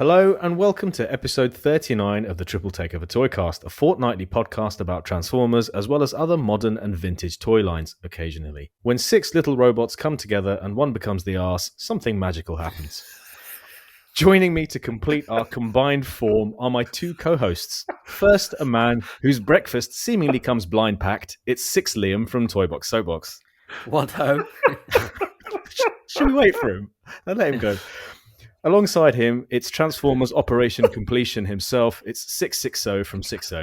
Hello and welcome to episode 39 of the Triple Takeover Toycast, a fortnightly podcast about Transformers as well as other modern and vintage toy lines occasionally. When 6 little robots come together and one becomes the arse, something magical happens. Joining me to complete our combined form are my two co-hosts. First, a man whose breakfast seemingly comes blind packed. It's Six Liam from Toybox Soapbox. What ho? Should we wait for him? Now let him go. Alongside him, it's Transformers Operation Completion himself. It's Sixo from Sixo.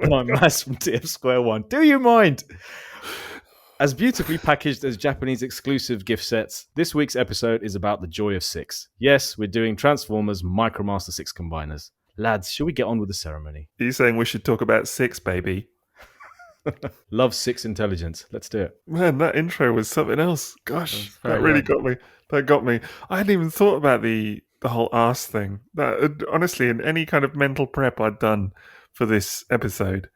And I'm M.A.S.K from TFsquareone. Do you mind? As beautifully packaged as Japanese exclusive gift sets, this week's episode is about the joy of 6. Yes, we're doing Transformers Micromaster Sixcombiners. Lads, shall we get on with the ceremony? Are you saying we should talk about 6, baby? Love 6 intelligence. Let's do it. Man, that intro was something else. Gosh, that really got me. That got me. I hadn't even thought about the whole arse thing. That honestly, in any kind of mental prep I'd done for this episode,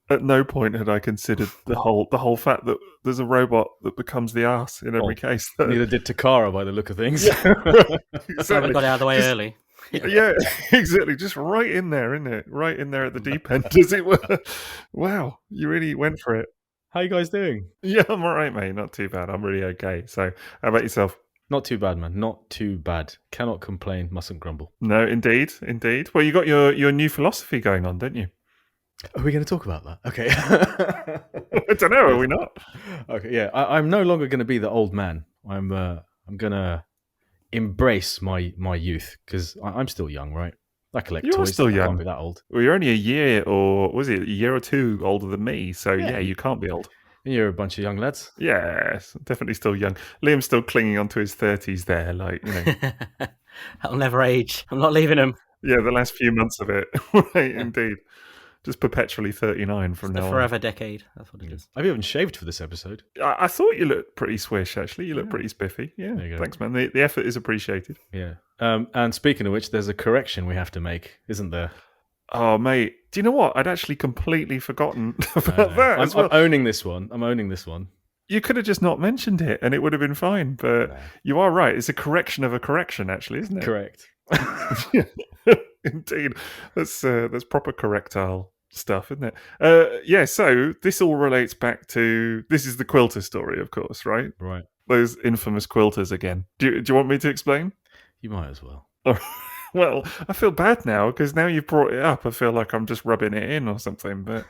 at no point had I considered the whole fact that there's a robot that becomes the arse in every case. Neither did Takara by the look of things. Yeah. Exactly. Got out of the way early. Yeah, exactly. Just right in there, isn't it? Right in there at the deep end, as it were. Wow, you really went for it. How you guys doing? Yeah, I'm all right, mate. Not too bad. I'm really okay. So, how about yourself? Not too bad, man. Not too bad. Cannot complain. Mustn't grumble. No, indeed. Well, you got your new philosophy going on, don't you? Are we going to talk about that? Okay. I don't know. Are we not? Okay. Yeah, I'm no longer going to be the old man. I'm going to embrace my youth because I'm still young, right? I collect You're toys. Still young. I can't be that old. Well, you're only a year or two older than me, so yeah, you can't be old. And you're a bunch of young lads. Yes, definitely still young. Liam's still clinging on to his 30s there, like, you know. I'll never age. I'm not leaving him. Yeah, the last few months of it. Right, indeed. Just perpetually 39 from now on. The forever decade. That's what it is. I've even shaved for this episode. I thought you looked pretty swish, actually. You look pretty spiffy. Yeah, thanks, man. The effort is appreciated. Yeah. And speaking of which, there's a correction we have to make, isn't there? Oh, mate. Do you know what? I'd actually completely forgotten about that as well. I'm owning this one. You could have just not mentioned it and it would have been fine. But you are right. It's a correction of a correction, actually, isn't it? Correct. Indeed. That's proper correctile stuff, isn't it? Yeah, so this all relates back to... This is the quilter story, of course, right? Right. Those infamous quilters again. Do you want me to explain? You might as well. Well, I feel bad now because now you've brought it up. I feel like I'm just rubbing it in or something. But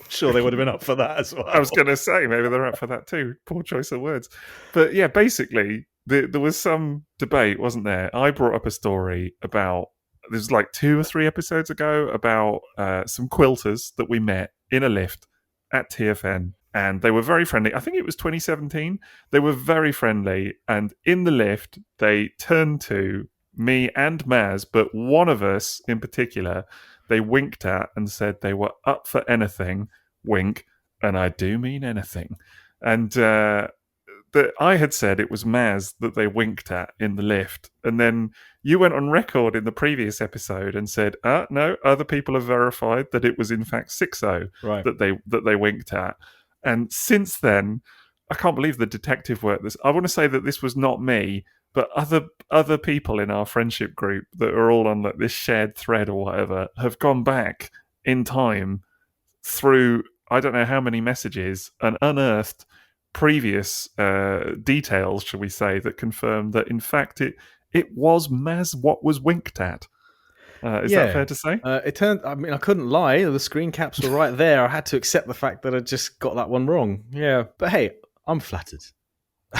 sure, they would have been up for that as well. I was going to say maybe they're up for that too. Poor choice of words. But yeah, basically there was some debate, wasn't there? I brought up a story about, this was like 2 or 3 episodes ago, about some quilters that we met in a lift at TFN. And they were very friendly. I think it was 2017. They were very friendly. And in the lift, they turned to me and Maz, but one of us in particular, they winked at and said they were up for anything, wink, and I do mean anything. And that I had said it was Maz that they winked at in the lift. And then you went on record in the previous episode and said, no, other people have verified that it was in fact Sixo that they winked at. And since then, I can't believe the detective work. I want to say that this was not me, but other people in our friendship group that are all on like this shared thread or whatever have gone back in time through I don't know how many messages and unearthed previous details, shall we say, that confirm that in fact it was Maz what was winked at. Is that fair to say? I couldn't lie. The screen caps were right there. I had to accept the fact that I just got that one wrong. Yeah, but hey, I'm flattered.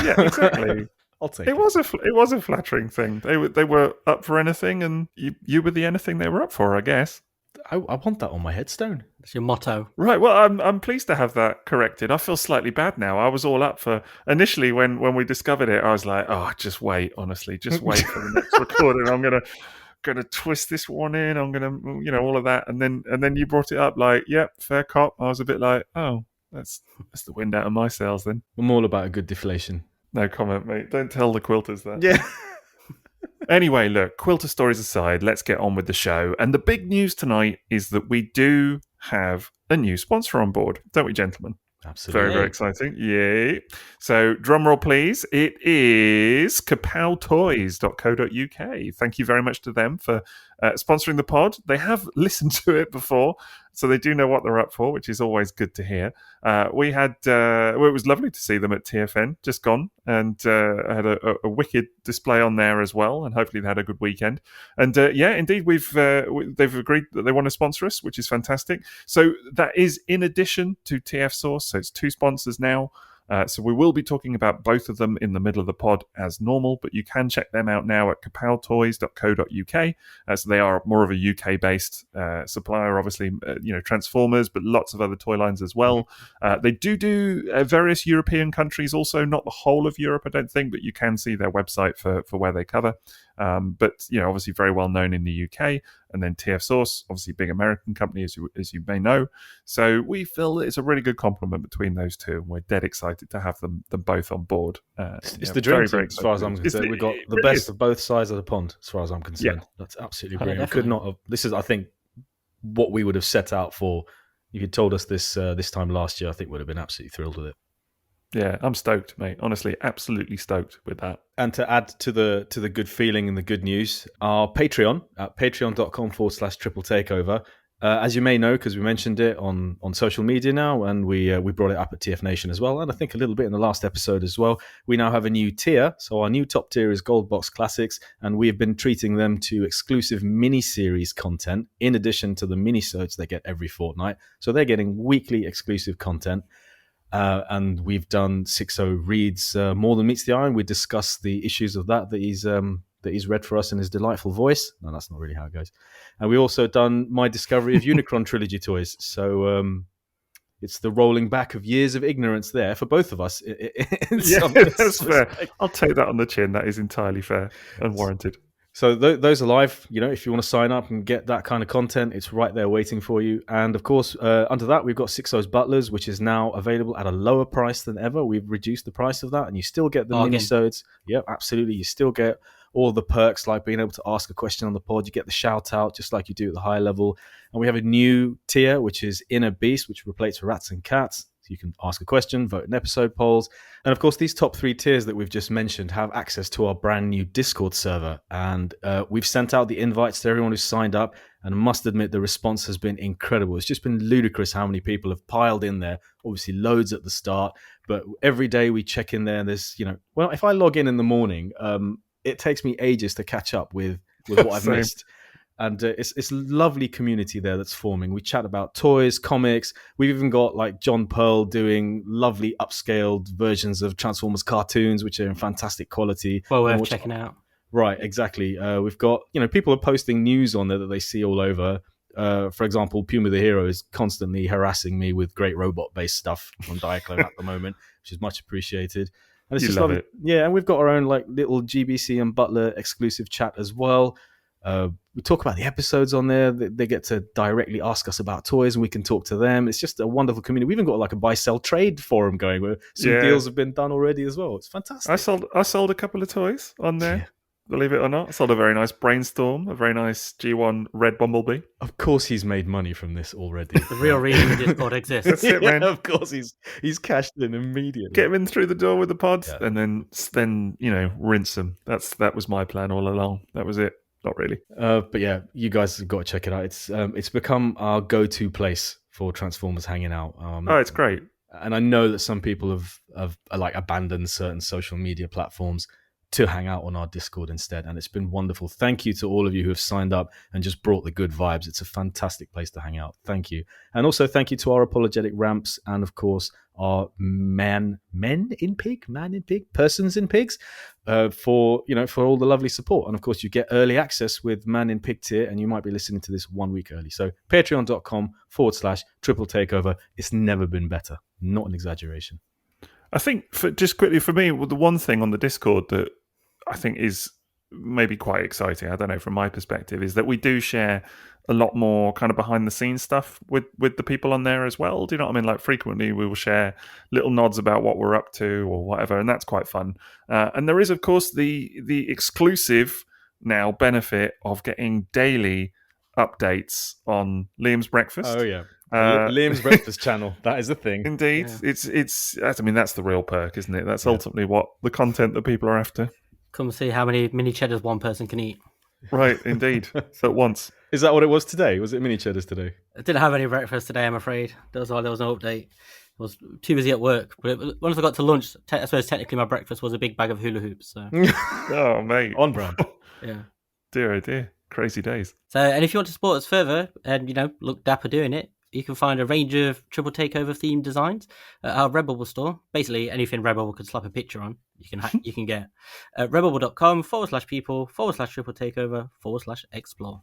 Yeah, exactly. I'll take it. It was a flattering thing. They were up for anything, and you were the anything they were up for, I guess. I want that on my headstone. That's your motto. Right, well, I'm pleased to have that corrected. I feel slightly bad now. I was all up for... Initially, when we discovered it, I was like, oh, just wait, honestly. Just wait for the next recording. I'm gonna twist this one in. I'm gonna, all of that. And then you brought it up like, yep, fair cop. I was a bit like, oh, that's the wind out of my sails then. I'm all about a good deflation. No comment, mate. Don't tell the quilters that. Yeah. Anyway, look, quilter stories aside, let's get on with the show. And the big news tonight is that we do have a new sponsor on board, don't we, gentlemen? Absolutely. Very, very exciting. Yay. So, drum roll, please. It is kapowtoys.co.uk. Thank you very much to them for sponsoring the pod. They have listened to it before, so they do know what they're up for, which is always good to hear. We had, well, it was lovely to see them at TFN, just gone, and I had a wicked display on there as well, and hopefully they had a good weekend. And yeah, indeed, they've agreed that they want to sponsor us, which is fantastic. So that is in addition to TF Source, so it's 2 sponsors now. So we will be talking about both of them in the middle of the pod as normal, but you can check them out now at kapowtoys.co.uk. So they are more of a UK-based supplier, obviously, Transformers, but lots of other toy lines as well. They do various European countries also, not the whole of Europe, I don't think, but you can see their website for where they cover. But, obviously very well known in the UK. And then TF Source, obviously big American company, as you may know. So we feel that it's a really good complement between those two, and we're dead excited to have them both on board. It's the dream team, as far as I'm concerned. We've got the best of both sides of the pond, as far as I'm concerned. Yeah. That's absolutely brilliant. We could not have. This is, I think, what we would have set out for. If you'd told us this time last year, I think we'd have been absolutely thrilled with it. Yeah, I'm stoked, mate. Honestly, absolutely stoked with that. And to add to the good feeling and the good news, our Patreon at patreon.com/triple takeover. As you may know, because we mentioned it on social media now, and we brought it up at TF Nation as well, and I think a little bit in the last episode as well. We now have a new tier. So our new top tier is Gold Box Classics, and we have been treating them to exclusive mini-series content in addition to the mini-sodes they get every fortnight. So they're getting weekly exclusive content. And we've done Sixo reads More Than Meets the Eye. We discussed the issues of that he's read for us in his delightful voice. No, that's not really how it goes. And we also done my discovery of Unicron trilogy toys. So it's the rolling back of years of ignorance there for both of us. That's fair. I'll take that on the chin. That is entirely fair and warranted. So those are live. If you want to sign up and get that kind of content, it's right there waiting for you. And of course, under that, we've got Sixo's Butlers, which is now available at a lower price than ever. We've reduced the price of that, and you still get the minisodes. Yep, absolutely. You still get all the perks, like being able to ask a question on the pod. You get the shout out, just like you do at the higher level. And we have a new tier, which is Inner Beast, which replaces Rats and Cats. You can ask a question, vote in episode polls. And of course, these top 3 tiers that we've just mentioned have access to our brand new Discord server. And we've sent out the invites to everyone who's signed up. And I must admit, the response has been incredible. It's just been ludicrous how many people have piled in there. Obviously, loads at the start. But every day we check in there, there's, if I log in the morning, it takes me ages to catch up with what I've missed. And it's a lovely community there that's forming. We chat about toys, comics. We've even got like John Pearl doing lovely upscaled versions of Transformers cartoons, which are in fantastic quality. Well, worth checking out. Right, exactly. We've got, people are posting news on there that they see all over. For example, Puma the Hero is constantly harassing me with great robot-based stuff on Diaclone at the moment, which is much appreciated. And it's just lovely. It. Yeah, and we've got our own like little GBC and Butler exclusive chat as well. We talk about the episodes on there. They get to directly ask us about toys, and we can talk to them. It's just a wonderful community. We even got like a buy sell trade forum going where some deals have been done already as well. It's fantastic. I sold a couple of toys on there. Yeah. Believe it or not, I sold a very nice Brainstorm, a very nice G1 Red Bumblebee. Of course, he's made money from this already. The real reason the Discord exists. That's it, man. Of course, he's cashed in immediately. Get him in through the door with the pods, and then rinse them. That was my plan all along. That was it. Not really. But yeah, you guys have got to check it out. It's become our go-to place for Transformers hanging out. It's great. And I know that some people have like abandoned certain social media platforms to hang out on our Discord instead, and it's been wonderful. Thank you to all of you who have signed up and just brought the good vibes. It's a fantastic place to hang out. Thank you. And also thank you to our apologetic ramps, and of course our persons in pigs, for all the lovely support. And of course you get early access with Man in Pig tier, and you might be listening to this 1 week early. So patreon.com/triple takeover. It's never been better. Not an exaggeration. I think just quickly for me, the one thing on the Discord that I think is maybe quite exciting, I don't know, from my perspective, is that we do share a lot more kind of behind the scenes stuff with the people on there as well. Do you know what I mean? Like frequently we will share little nods about what we're up to or whatever, and that's quite fun. And there is, of course, the exclusive now benefit of getting daily updates on Liam's breakfast. Oh yeah. Liam's breakfast channel. That is the thing. Indeed, Yeah. I mean, that's the real perk, isn't it? That's Yeah. ultimately what the content that people are after. Come see how many mini cheddars one person can eat. Right, indeed, at once. Is that what it was today? Was it mini cheddars today? I didn't have any breakfast today, I'm afraid. That was why there was no update. I was too busy at work. But once I got to lunch, I suppose technically my breakfast was a big bag of hula hoops. So Oh, mate. On brand. yeah. Dear, oh dear. Crazy days. So, and if you want to support us further and, look dapper doing it, you can find a range of Triple Takeover themed designs at our Redbubble store. Basically, anything Redbubble could slap a picture on, you can get at redbubble.com/people/Triple Takeover/explore.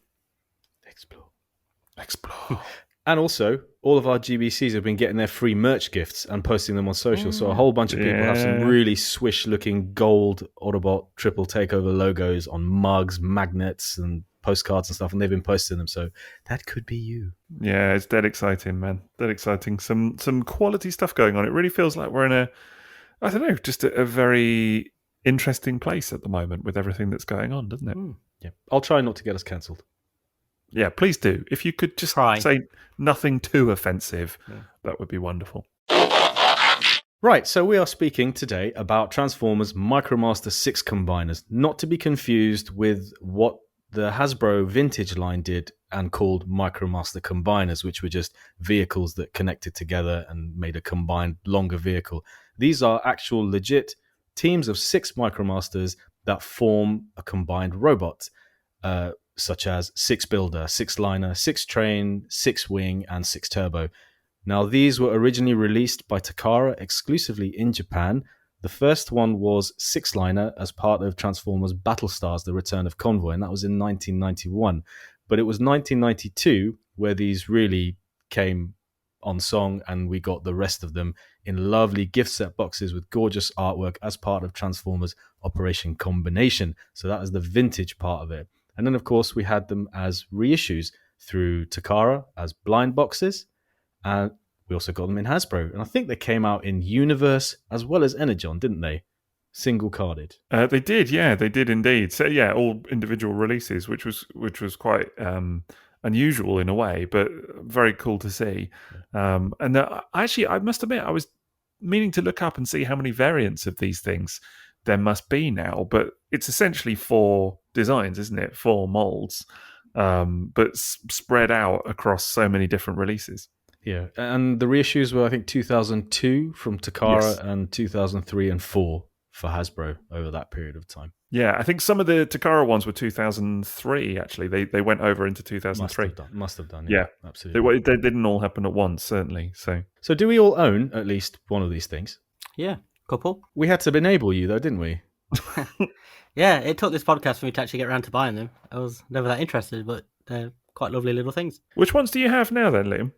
Explore. And also, all of our GBCs have been getting their free merch gifts and posting them on social. So a whole bunch of people have some really swish-looking gold Autobot Triple Takeover logos on mugs, magnets, and postcards and stuff, and they've been posting them. So that could be you. Yeah, it's dead exciting, man. Dead exciting. Some quality stuff going on. It really feels like we're in just a very interesting place at the moment with everything that's going on, doesn't it? Yeah, I'll try not to get us cancelled. Yeah, please do. If you could just say nothing too offensive, that would be wonderful. Right, so we are speaking today about Transformers Micromaster Sixcombiners, not to be confused with what the Hasbro vintage line did and called Micromaster Combiners, which were just vehicles that connected together and made a combined longer vehicle. These are actual legit teams of 6 Micromasters that form a combined robot, such as 6 Builder, 6 Liner, 6 Train, 6 Wing, and 6 Turbo. Now, these were originally released by Takara exclusively in Japan. The first one was 6 Liner as part of Transformers Battlestars, The Return of Convoy, and that was in 1991. But it was 1992 where these really came on song, and we got the rest of them in lovely gift set boxes with gorgeous artwork as part of Transformers Operation Combination. So that is the vintage part of it. And then, of course, we had them as reissues through Takara as blind boxes. And we also got them in Hasbro. And I think they came out in Universe as well as Energon, didn't they? Single carded. They did, yeah. They did indeed. So, yeah, all individual releases, which was quite unusual in a way, but very cool to see. And actually, I must admit, I was meaning to look up and see how many variants of these things there must be now, but it's essentially 4 designs, isn't it? 4 molds, but spread out across so many different releases. Yeah, and the reissues were, I think, 2002 from Takara and 2003 and 4 for Hasbro over that period of time. Yeah, I think some of the Takara ones were 2003, actually. They went over into 2003. Must have done, yeah. Absolutely. They didn't all happen at once, certainly. So do we all own at least one of these things? Yeah, couple. We had to enable you, though, didn't we? Yeah, it took this podcast for me to actually get around to buying them. I was never that interested, but they're quite lovely little things. Which ones do you have now then, Liam?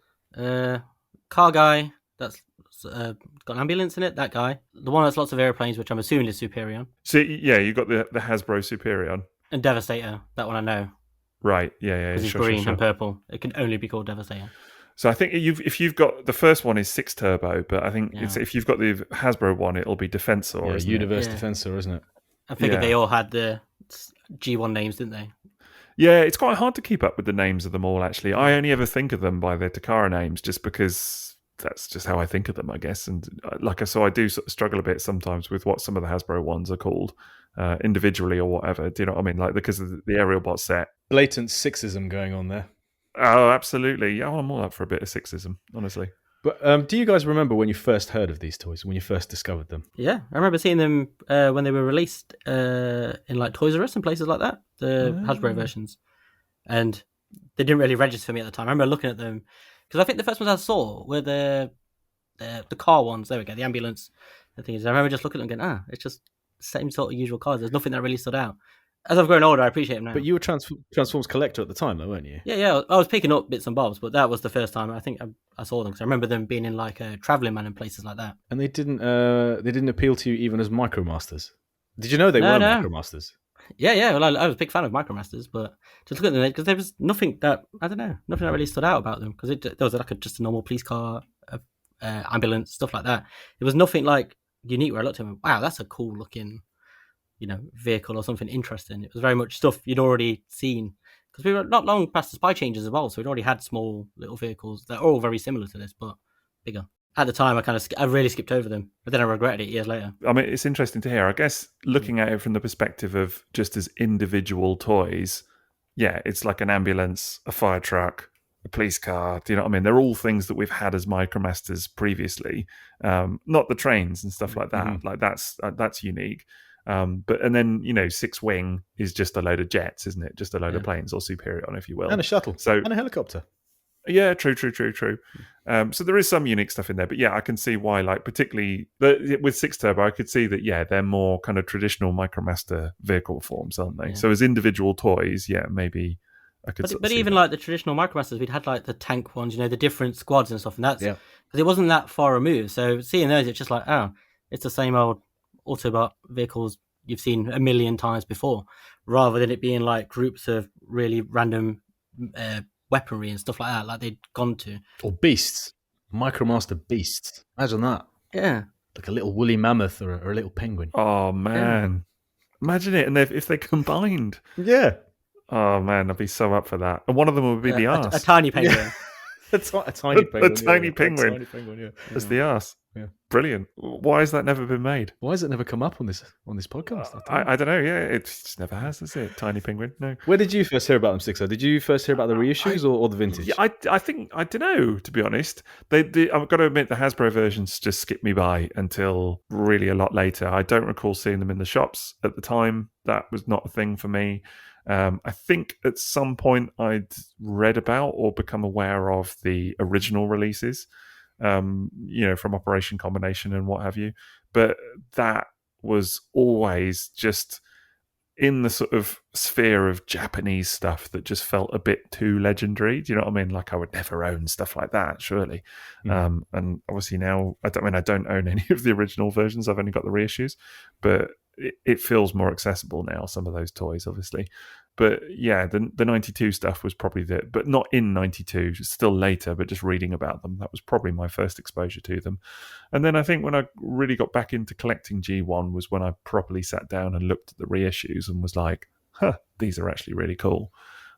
Car guy, that's got an ambulance in it, that guy. The one that's lots of airplanes, which I'm assuming is Superion. So, yeah, you got the Hasbro Superion. And Devastator, that one I know. Right, yeah. Because it's green and purple. It can only be called Devastator. So I think if you've got the first one is 6 Turbo, but I think if you've got the Hasbro one, it'll be Defensor. Yeah, isn't Universe it? Defensor, isn't it? I figured they all had the G1 names, didn't they? Yeah, it's quite hard to keep up with the names of them all, actually. I only ever think of them by their Takara names just because that's just how I think of them, I guess. And so I do sort of struggle a bit sometimes with what some of the Hasbro ones are called individually or whatever. Do you know what I mean? Like because of the Aerial Bot set. Blatant sexism going on there. Oh, absolutely. Yeah, I'm all up for a bit of sexism, honestly. But do you guys remember when you first heard of these toys, when you first discovered them? Yeah, I remember seeing them when they were released in like Toys R Us and places like that, the Hasbro versions. And they didn't really register for me at the time. I remember looking at them, because I think the first ones I saw were the car ones. There we go, the ambulance. The thing is, I remember just looking at them and going, it's just the same sort of usual cars. There's nothing that really stood out. As I've grown older, I appreciate them now. But you were Transformers collector at the time, though, weren't you? Yeah. I was picking up bits and bobs, but that was the first time I think I saw them. Because I remember them being in like a Traveling Man and places like that. And they didn't appeal to you even as Micromasters. Did you know they were Micromasters? Yeah. Well, I was a big fan of Micromasters, but just look at them because there was nothing that really stood out about them. Because there was like just a normal police car, ambulance, stuff like that. There was nothing like unique where I looked at them. Wow, that's a cool looking, vehicle or something interesting. It was very much stuff you'd already seen because we were not long past the spy changes as well, so we'd already had small little vehicles that are all very similar to this, but bigger. At the time, I really skipped over them, but then I regretted it years later. I mean, it's interesting to hear. I guess looking at it from the perspective of just as individual toys, yeah, it's like an ambulance, a fire truck, a police car. Do you know what I mean? They're all things that we've had as Micromasters previously, not the trains and stuff like that. Mhm. Like that's unique. But and then Six Wing is just a load of jets, isn't it? Just a load of planes, or Superion, if you will, And a shuttle. So and a helicopter. yeah, true. So there is some unique stuff in there, but yeah, I can see why. Like particularly with Six Turbo, I could see that. Yeah, they're more kind of traditional Micromaster vehicle forms, aren't they? Yeah. So as individual toys, yeah, maybe I could. But even like the traditional Micromasters, we'd had like the tank ones, the different squads and stuff, and that's because it wasn't that far removed. So seeing those, it's just like, oh, it's the same old Autobot vehicles you've seen a million times before, rather than it being like groups of really random weaponry and stuff like that, like they'd gone to. Or beasts. Micromaster beasts. Imagine that. Yeah. Like a little woolly mammoth or a little penguin. Oh man, imagine it! And if they combined, Yeah. oh man, I'd be so up for that. And one of them would be the arse. A tiny penguin. A tiny penguin. A tiny penguin. A tiny penguin, yeah. That's the arse. Yeah. Brilliant. Why has that never been made? Why has it never come up on this podcast? I don't know. Yeah, it just never has, does it? Tiny penguin. No. Where did you first hear about them, Sixo? Did you first hear about the reissues or the vintage? Yeah, I think I don't know. To be honest, I've got to admit the Hasbro versions just skipped me by until really a lot later. I don't recall seeing them in the shops at the time. That was not a thing for me. I think at some point I'd read about or become aware of the original releases. From Operation Combination and what have you. But that was always just in the sort of sphere of Japanese stuff that just felt a bit too legendary. Do you know what I mean? Like I would never own stuff like that, surely. Mm. And obviously now, I don't own any of the original versions. I've only got the reissues, but it feels more accessible now, some of those toys, obviously. But yeah, the 92 stuff was probably but not in 92, still later, but just reading about them. That was probably my first exposure to them. And then I think when I really got back into collecting G1 was when I properly sat down and looked at the reissues and was like, these are actually really cool.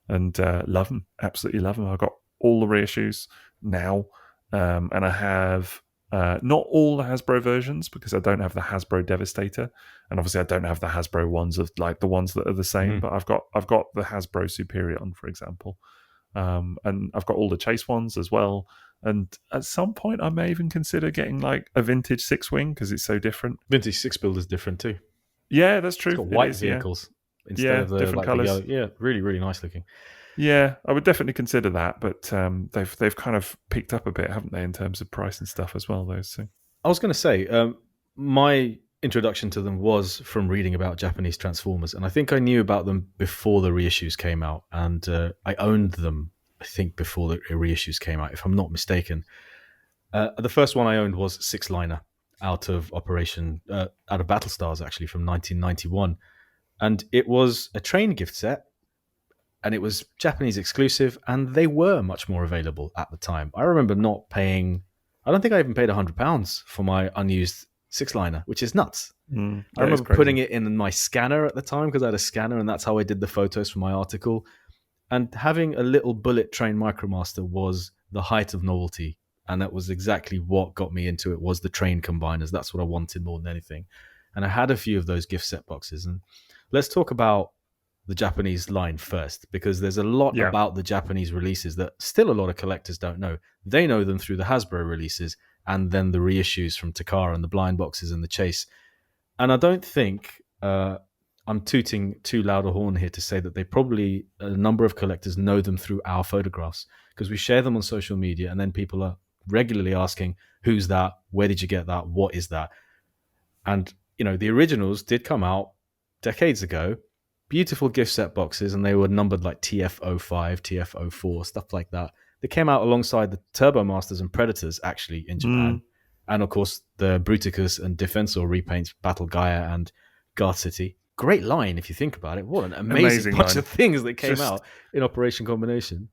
And love them, absolutely love them. I've got all the reissues now, and I have not all the Hasbro versions because I don't have the Hasbro Devastator, and obviously I don't have the Hasbro ones of like the ones that are the same. But I've got the Hasbro Superion, for example, and I've got all the Chase ones as well. And at some point, I may even consider getting like a vintage Six Wing because it's so different. Vintage Six Build is different too. Yeah, that's true. It's got white vehicles instead of the different colours. yellow. Yeah, really, really nice looking. Yeah, I would definitely consider that, but they've kind of picked up a bit, haven't they, in terms of price and stuff as well, those two. I was going to say, my introduction to them was from reading about Japanese Transformers, and I think I knew about them before the reissues came out, and I owned them, I think, before the reissues came out, if I'm not mistaken. The first one I owned was Six Liner out of Battlestars, actually, from 1991, and it was a train gift set. And it was Japanese exclusive, and they were much more available at the time. I remember not paying, I don't think I even paid £100 for my unused Six-liner, which is nuts. I remember putting it in my scanner at the time because I had a scanner, and that's how I did the photos for my article. And having a little bullet train Micromaster was the height of novelty, and that was exactly what got me into it, was the train combiners. That's what I wanted more than anything. And I had a few of those gift set boxes. And let's talk about the Japanese line first, because there's a lot about the Japanese releases that still a lot of collectors don't know. They know them through the Hasbro releases and then the reissues from Takara and the blind boxes and the Chase. And I don't think I'm tooting too loud a horn here to say that a number of collectors know them through our photographs, because we share them on social media and then people are regularly asking, who's that? Where did you get that? What is that? And, the originals did come out decades ago. Beautiful gift set boxes, and they were numbered like TF05, TF04, stuff like that. They came out alongside the Turbo Masters and Predators, actually, in Japan. And, of course, the Bruticus and Defensor repaints, Battle Gaia and Garth City. Great line, if you think about it. What an amazing bunch of things that came out in Operation Combination.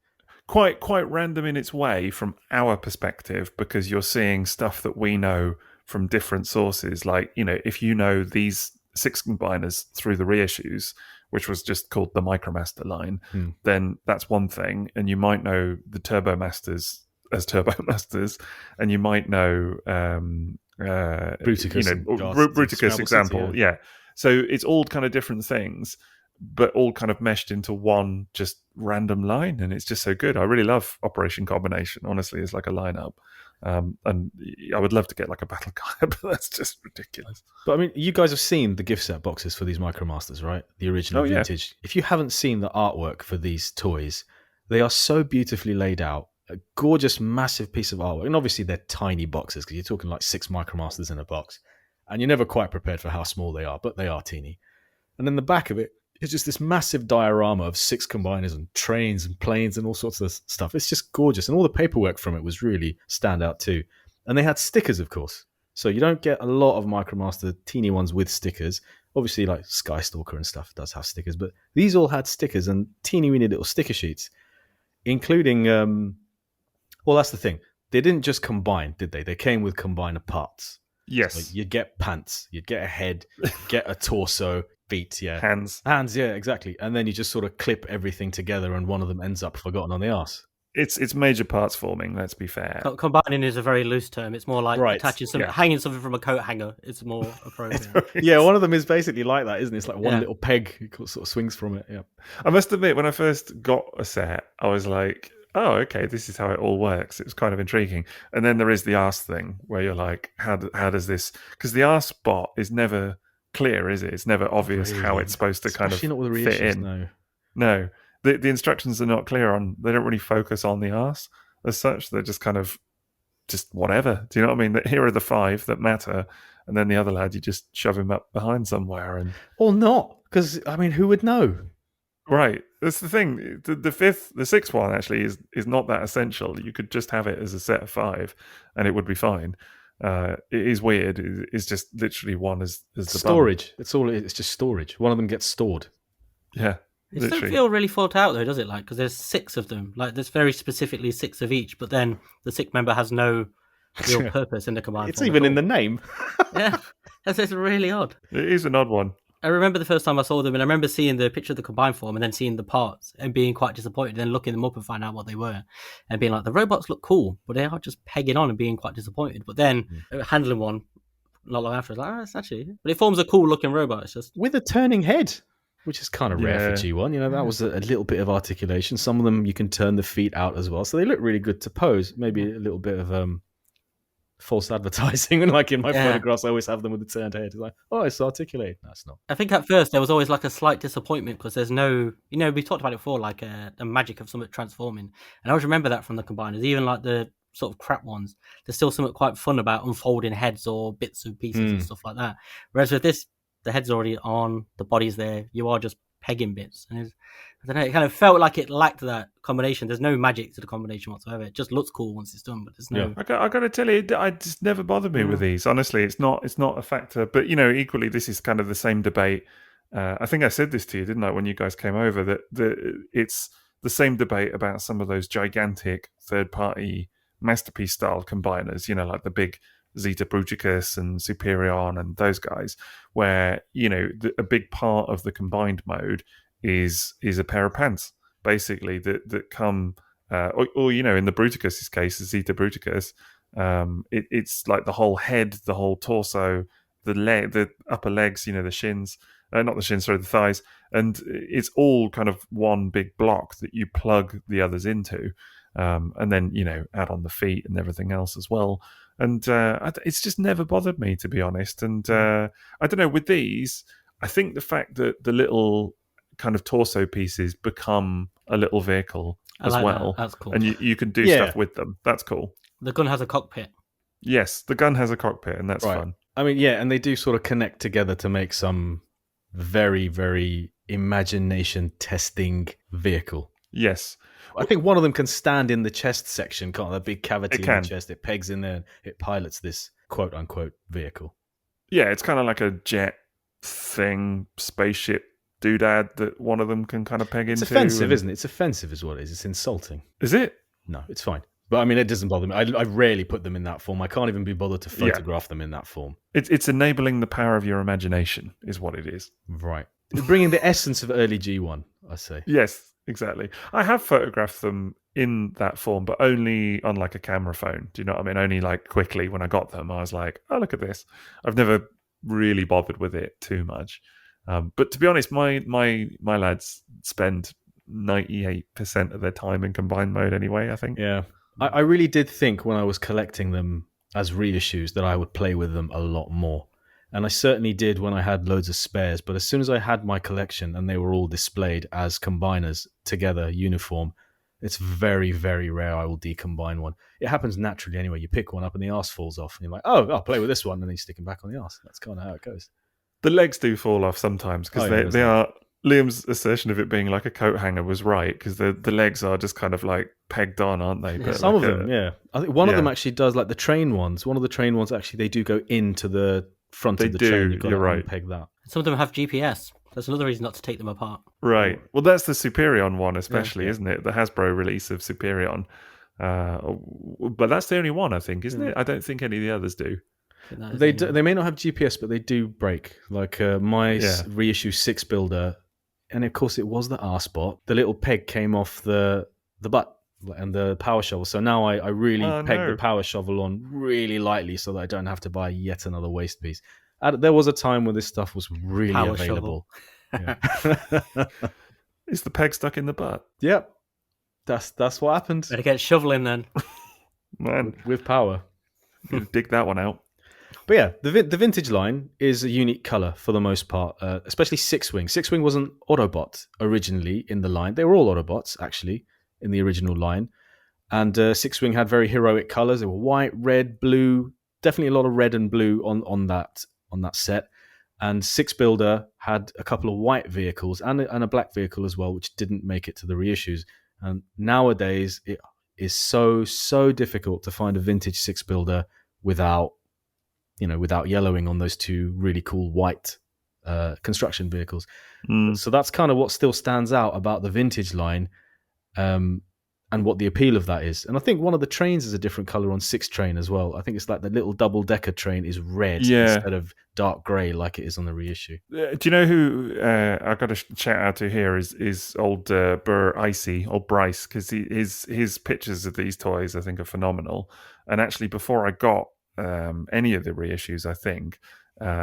Quite random in its way from our perspective, because you're seeing stuff that we know from different sources. Like, if you know these Sixcombiners through the reissues, which was just called the Micromaster line, Hmm. then that's one thing. And you might know the Turbomasters as Turbomasters, and you might know Bruticus and Bruticus Scrabble example. City, Yeah. So it's all kind of different things, but all kind of meshed into one just random line, and it's just so good. I really love Operation Combination. Honestly, it's like a lineup, and I would love to get like a battle guide, but that's just ridiculous. But I mean, you guys have seen the gift set boxes for these Micromasters, right? The original Oh, yeah. vintage. If you haven't seen the artwork for these toys, they are so beautifully laid out. A gorgeous, massive piece of artwork. And obviously, they're tiny boxes because you're talking like 6 Micromasters in a box. And you're never quite prepared for how small they are, but they are teeny. And then the back of it is just this massive diorama of Sixcombiners and trains and planes and all sorts of stuff. It's just gorgeous. And all the paperwork from it was really standout too. And they had stickers, of course. So you don't get a lot of Micromaster teeny ones with stickers. Obviously, like Skystalker and stuff does have stickers, but these all had stickers and teeny weeny little sticker sheets, including, well, that's the thing. They didn't just combine, did they? They came with combiner parts. Yes. So you'd get pants, you'd get a head, get a torso, feet, yeah. Hands, yeah, exactly. And then you just sort of clip everything together and one of them ends up forgotten on the arse. It's major parts forming, let's be fair. Combining is a very loose term. It's more like Right, attaching something, yeah. hanging something from a coat hanger. It's more appropriate. Yeah, one of them is basically like that, isn't it? It's like one Yeah. little peg sort of swings from it. Yeah. I must admit, when I first got a set, I was like, oh, okay, this is how it all works. It was kind of intriguing. And then there is the arse thing where you're like, how does this... Because the arse spot is never clear, is it? It's never obvious how Really. it's supposed to kind of Especially not with the fit reissues, in. no. No. The instructions are not clear on... They don't really focus on the arse as such. They're just kind of... Just whatever. Do you know what I mean? Here are the 5 that matter. And then the other lad, you just shove him up behind somewhere and... Or not, because, I mean, who would know? Right, that's the thing. The sixth one actually is not that essential. You could just have it as a set of 5, and it would be fine. It is weird. It's just literally one as the Storage. It's just storage. One of them gets stored. bum. Yeah, It doesn't literally. feel really thought out though, does it? Like, because there's 6 of them. Like, there's very specifically 6 of each, but then the 6th member has no real purpose in the combined. It's form even at in the all. name. Yeah, it's really odd. It is an odd one. I remember the first time I saw them, and I remember seeing the picture of the combined form and then seeing the parts and being quite disappointed, then looking them up and finding out what they were and being like, the robots look cool, but they are just pegging on and being quite disappointed. But then handling one not long after, I was like, it's actually... But it forms a cool looking robot. It's just... With a turning head, which is kind of rare Yeah. for G1. You know, that was a little bit of articulation. Some of them you can turn the feet out as well. So they look really good to pose. Maybe a little bit of false advertising. And like in my photographs, I always have them with the turned head. It's like, oh, it's articulated. No, it's not. I think at first there was always like a slight disappointment because there's no, you know, we talked about it before, like the magic of something transforming. And I always remember that from the combiners, even like the sort of crap ones. There's still something quite fun about unfolding heads or bits of pieces and stuff like that. Whereas with this, the head's already on, the body's there, you are just pegging bits. And I don't know, it kind of felt like it lacked that combination. There's no magic to the combination whatsoever. It just looks cool once it's done, but there's no... I got to tell you, it just never bothered me with these. Honestly, it's not a factor. But, you know, equally, this is kind of the same debate. I think I said this to you, didn't I, when you guys came over, that it's the same debate about some of those gigantic third-party masterpiece-style combiners, you know, like the big Zeta Bruticus and Superion and those guys, where, you know, a big part of the combined mode is a pair of pants, basically, that come... or you know, in the Bruticus's case, the Zeta Bruticus, it's like the whole head, the whole torso, the upper legs, you know, the shins, not the shins, sorry, the thighs, and it's all kind of one big block that you plug the others into, and then, you know, add on the feet and everything else as well. And it's just never bothered me, to be honest. And I don't know, with these, I think the fact that the little kind of torso pieces become a little vehicle as like well. That's cool. And you can do stuff with them. That's cool. The gun has a cockpit. Yes, the gun has a cockpit, and that's fun. I mean, yeah, and they do sort of connect together to make some very, very imagination testing vehicle. Yes. I think one of them can stand in the chest section, can't it? A big cavity It in can. the chest. It pegs in there. It pilots this quote unquote vehicle. Yeah, it's kind of like a jet thing, spaceship doodad that one of them can kind of peg It's into. offensive, isn't it? It's offensive is what it is. It's insulting. Is it? No, it's fine. But I mean, it doesn't bother me. I rarely put them in that form. I can't even be bothered to photograph them in that form. It's enabling the power of your imagination, is what it is. Right. bringing the essence of early G1, I say. Yes, exactly. I have photographed them in that form, but only on like a camera phone. Do you know what I mean? Only like quickly when I got them, I was like, oh, look at this. I've never really bothered with it too much. But to be honest, my lads spend 98% of their time in combined mode anyway, I think. Yeah. I really did think when I was collecting them as reissues that I would play with them a lot more. And I certainly did when I had loads of spares. But as soon as I had my collection and they were all displayed as combiners together, uniform, it's very, very rare I will decombine one. It happens naturally anyway. You pick one up and the arse falls off. And you're like, oh, I'll play with this one. And then you stick them back on the arse. That's kind of how it goes. The legs do fall off sometimes because they are... Liam's assertion of it being like a coat hanger was right, because the legs are just kind of like pegged on, aren't they? But some of them, yeah. I think one of them actually does, like the train ones. One of the train ones, actually, they do go into the front of the train. You've got to unpeg that. Some of them have GPS. That's another reason not to take them apart. Right. Well, that's the Superion one, especially, isn't it? The Hasbro release of Superion. But that's the only one, I think, isn't it? I don't think any of the others do. They may not have GPS, but they do break. Like my reissue 6 builder. And of course, it was the R-spot. The little peg came off the butt and the power shovel. So now I really peg the power shovel on really lightly so that I don't have to buy yet another waste piece. There was a time when this stuff was really available. Yeah. Is the peg stuck in the butt? Yep. That's what happened. Better get shoveling then. Man. With power. Dig that one out. But yeah, the vintage line is a unique color for the most part, especially Six-Wing. Six-Wing wasn't Autobot originally in the line. They were all Autobots, actually, in the original line. And Six-Wing had very heroic colors. They were white, red, blue, definitely a lot of red and blue on that set. And Six Builder had a couple of white vehicles and a black vehicle as well, which didn't make it to the reissues. And nowadays, it is so difficult to find a vintage Six Builder without yellowing on those two really cool white construction vehicles. So that's kind of what still stands out about the vintage line, and what the appeal of that is. And I think one of the trains is a different color on 6 train as well. I think it's like the little double-decker train is red instead of dark grey like it is on the reissue. Do you know who I got to shout out to here is old Burr Icy, old Bryce, because his pictures of these toys I think are phenomenal. And actually, before I got any of the reissues, I think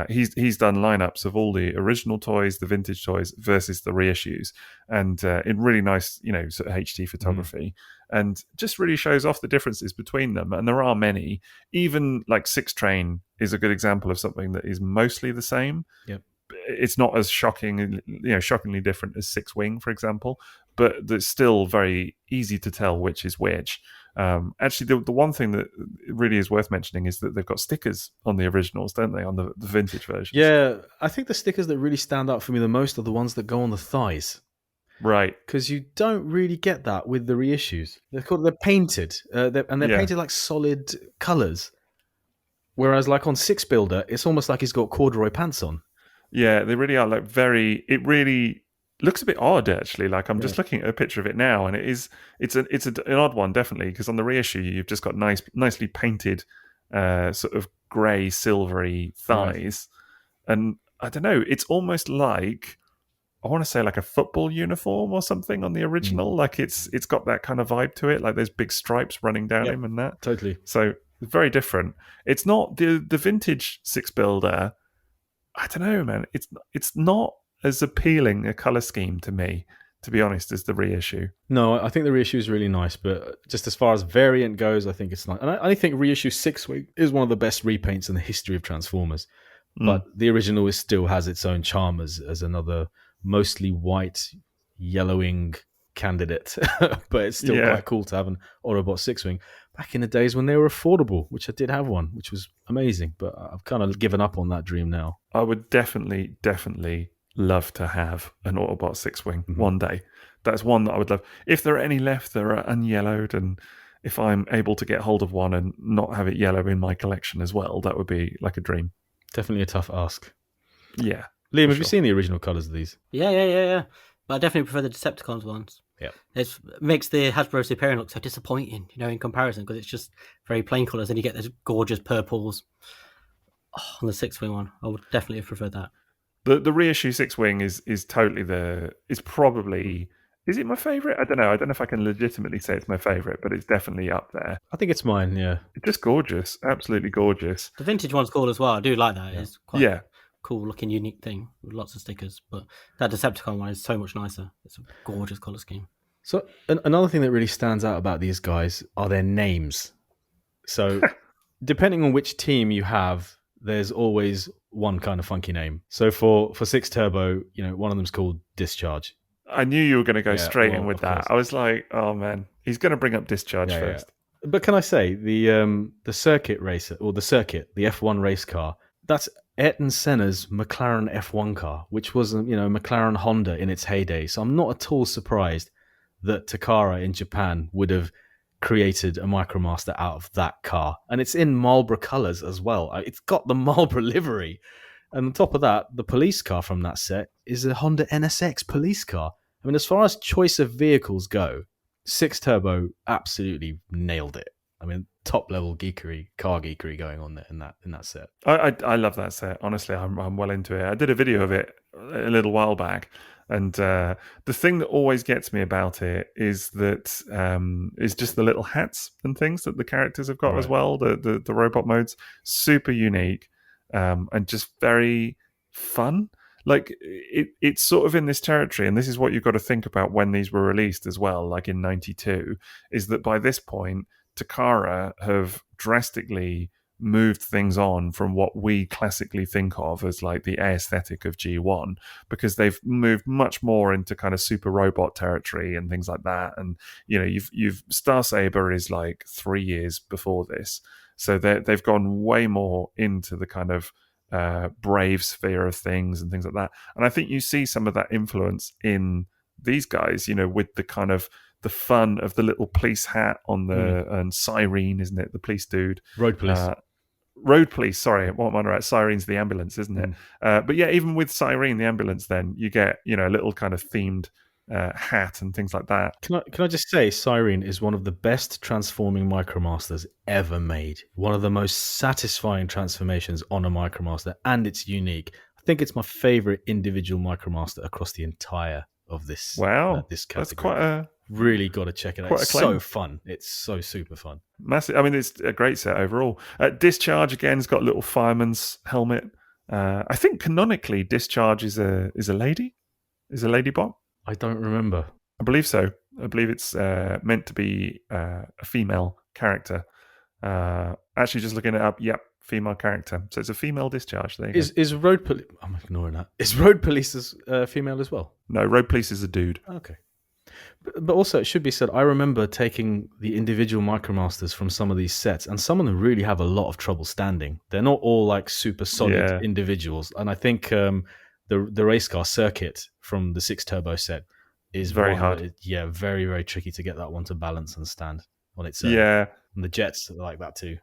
he's done lineups of all the original toys, the vintage toys versus the reissues, and in really nice, sort of HD photography, and just really shows off the differences between them. And there are many. Even like 6 Train is a good example of something that is mostly the same. Yep. It's not as shockingly different as 6 Wing, for example, but it's still very easy to tell which is which. Actually, the one thing that really is worth mentioning is that they've got stickers on the originals, don't they, on the vintage versions? Yeah, I think the stickers that really stand out for me the most are the ones that go on the thighs. Right. Because you don't really get that with the reissues. They're painted, and they're painted like solid colours. Whereas like on 6 Builder, it's almost like he's got corduroy pants on. Yeah, they really are it really looks a bit odd, actually. Like I'm just looking at a picture of it now, and it's an odd one, definitely, because on the reissue you've just got nicely painted sort of grey silvery thighs, and I don't know, it's almost like, I want to say like a football uniform or something on the original. Like it's got that kind of vibe to it, like there's big stripes running down him and that. Totally. So very different. It's not the vintage 6 Builder. I don't know, man. It's not as appealing a color scheme to me, to be honest, as the reissue. No, I think the reissue is really nice, but just as far as variant goes, I think it's nice. And I think reissue 6 is one of the best repaints in the history of Transformers. But the original still has its own charm as another mostly white, yellowing candidate. But it's still quite cool to have an Autobot 6-Wing. Back in the days when they were affordable, which I did have one, which was amazing. But I've kind of given up on that dream now. I would definitely love to have an Autobot 6-Wing one day. That's one that I would love. If there are any left that are unyellowed, and if I'm able to get hold of one and not have it yellow in my collection as well, that would be like a dream. Definitely a tough ask. Yeah. Liam, have you seen the original colours of these? Yeah. But I definitely prefer the Decepticons ones. Yeah. It makes the Hasbro Superion look so disappointing, in comparison, because it's just very plain colours, and you get those gorgeous purples. On the 6-Wing one, I would definitely have preferred that. The reissue 6-wing is totally probably. Is it my favourite? I don't know. I don't know if I can legitimately say it's my favourite, but it's definitely up there. I think it's mine, yeah. It's just gorgeous. Absolutely gorgeous. The vintage one's cool as well. I do like that. Yeah. It's quite a cool looking, unique thing with lots of stickers. But that Decepticon one is so much nicer. It's a gorgeous colour scheme. So another thing that really stands out about these guys are their names. So depending on which team you have, there's always one kind of funky name. So for 6 Turbo, one of them's called Discharge. I knew you were going to go straight in with that. Course. I was like, oh man, he's going to bring up Discharge first. Yeah. But can I say the circuit racer, or the F1 race car, that's Ayrton Senna's McLaren F1 car, which was McLaren Honda in its heyday. So I'm not at all surprised that Takara in Japan would have created a Micromaster out of that car. And it's in Marlboro colours as well. It's got the Marlboro livery. And on top of that, the police car from that set is a Honda NSX police car. I mean, as far as choice of vehicles go, 6 Turbo absolutely nailed it. I mean, top level car geekery going on there in that set. I love that set. Honestly, I'm well into it. I did a video of it a little while back, and the thing that always gets me about it is that is just the little hats and things that the characters have got as well. The robot modes, super unique, and just very fun. Like it's sort of in this territory, and this is what you've got to think about when these were released as well. Like in '92, is that by this point, Takara have drastically moved things on from what we classically think of as like the aesthetic of G1, because they've moved much more into kind of super robot territory and things like that. And you've Star Saber is like 3 years before this, so they've gone way more into the kind of brave sphere of things and things like that. And I think you see some of that influence in these guys, with the kind of the fun of the little police hat on the and Siren, isn't it? The police dude. Road police. Road police, sorry. What am I right? Siren's the ambulance, isn't it? But yeah, even with Siren, the ambulance, then you get, a little kind of themed hat and things like that. Can I just say, Siren is one of the best transforming Micromasters ever made. One of the most satisfying transformations on a Micromaster, and it's unique. I think it's my favorite individual Micromaster across the entire of this. Wow, this category. That's quite a. Really got to check it out. It's so fun. It's so super fun. Massive. I mean, it's a great set overall. Discharge again has got a little fireman's helmet. I think canonically, Discharge is a lady. Is a lady bot. I don't remember. I believe so. I believe it's meant to be a female character. Actually, just looking it up. Yep, female character. So it's a female Discharge. There you go. Is Road Police? I'm ignoring that. Is Road Police female as well? No, Road Police is a dude. Okay. But also, it should be said, I remember taking the individual Micromasters from some of these sets, and some of them really have a lot of trouble standing. They're not all like super solid individuals. And I think the race car circuit from the 6 Turbo set is very hard. Very, very tricky to get that one to balance and stand on its own. Yeah. And the jets are like that too.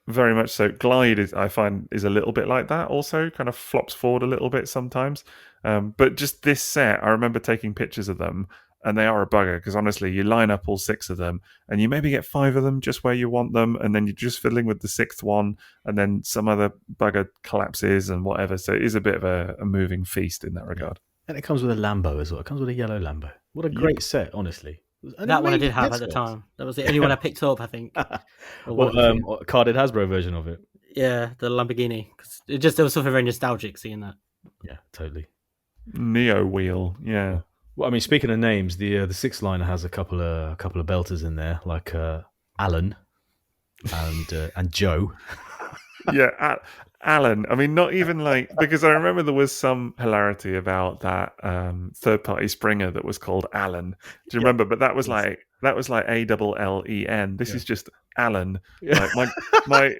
Very much so. Glide, I find, is a little bit like that also, kind of flops forward a little bit sometimes. But just this set, I remember taking pictures of them, and they are a bugger, because honestly, you line up all 6 of them, and you maybe get 5 of them just where you want them, and then you're just fiddling with the 6th one, and then some other bugger collapses and whatever. So it is a bit of a moving feast in that regard. And it comes with a Lambo as well. It comes with a yellow Lambo. What a great set, honestly. That one I did have at the time. That was the only one I picked up, I think. Carded Hasbro version of it. Yeah, the Lamborghini. There was something very nostalgic seeing that. Yeah, totally. Neo wheel, yeah. Well, I mean, speaking of names, the 6 liner has a couple of belters in there, like Alan and Joe. Yeah, Alan. I mean, not even like, because I remember there was some hilarity about that third-party Springer that was called Alan. Do you remember? But that was like ALLEN. This is just Alan. Yeah. Like my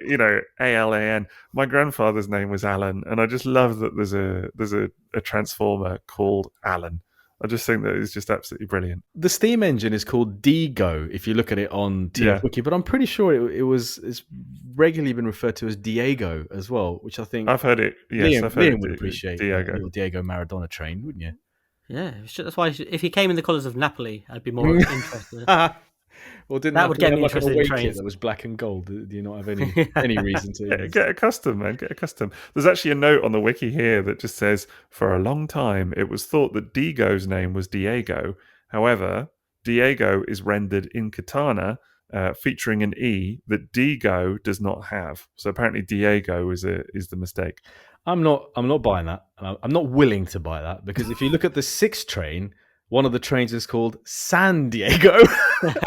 ALAN. My grandfather's name was Alan, and I just love that there's a transformer called Alan. I just think that it's just absolutely brilliant. The steam engine is called Digo if you look at it on TF Wiki, but I'm pretty sure it's regularly been referred to as Diego as well, which I think I've heard it. Yes, I've heard Liam would appreciate Diego. Little Diego Maradona train, wouldn't you? Yeah, that's why if he came in the colours of Napoli, I'd be more interested. Well, didn't That would get have me like an interested in away kit trains. that was black and gold? Do you not have any reason to? Even... Get accustomed, man. Get accustomed. There's actually a note on the wiki here that just says, for a long time, it was thought that Digo's name was Diego. However, Diego is rendered in Katana, featuring an E that Digo does not have. So apparently Diego is the mistake. I'm not buying that. I'm not willing to buy that because if you look at the 6 train, one of the trains is called San Diego,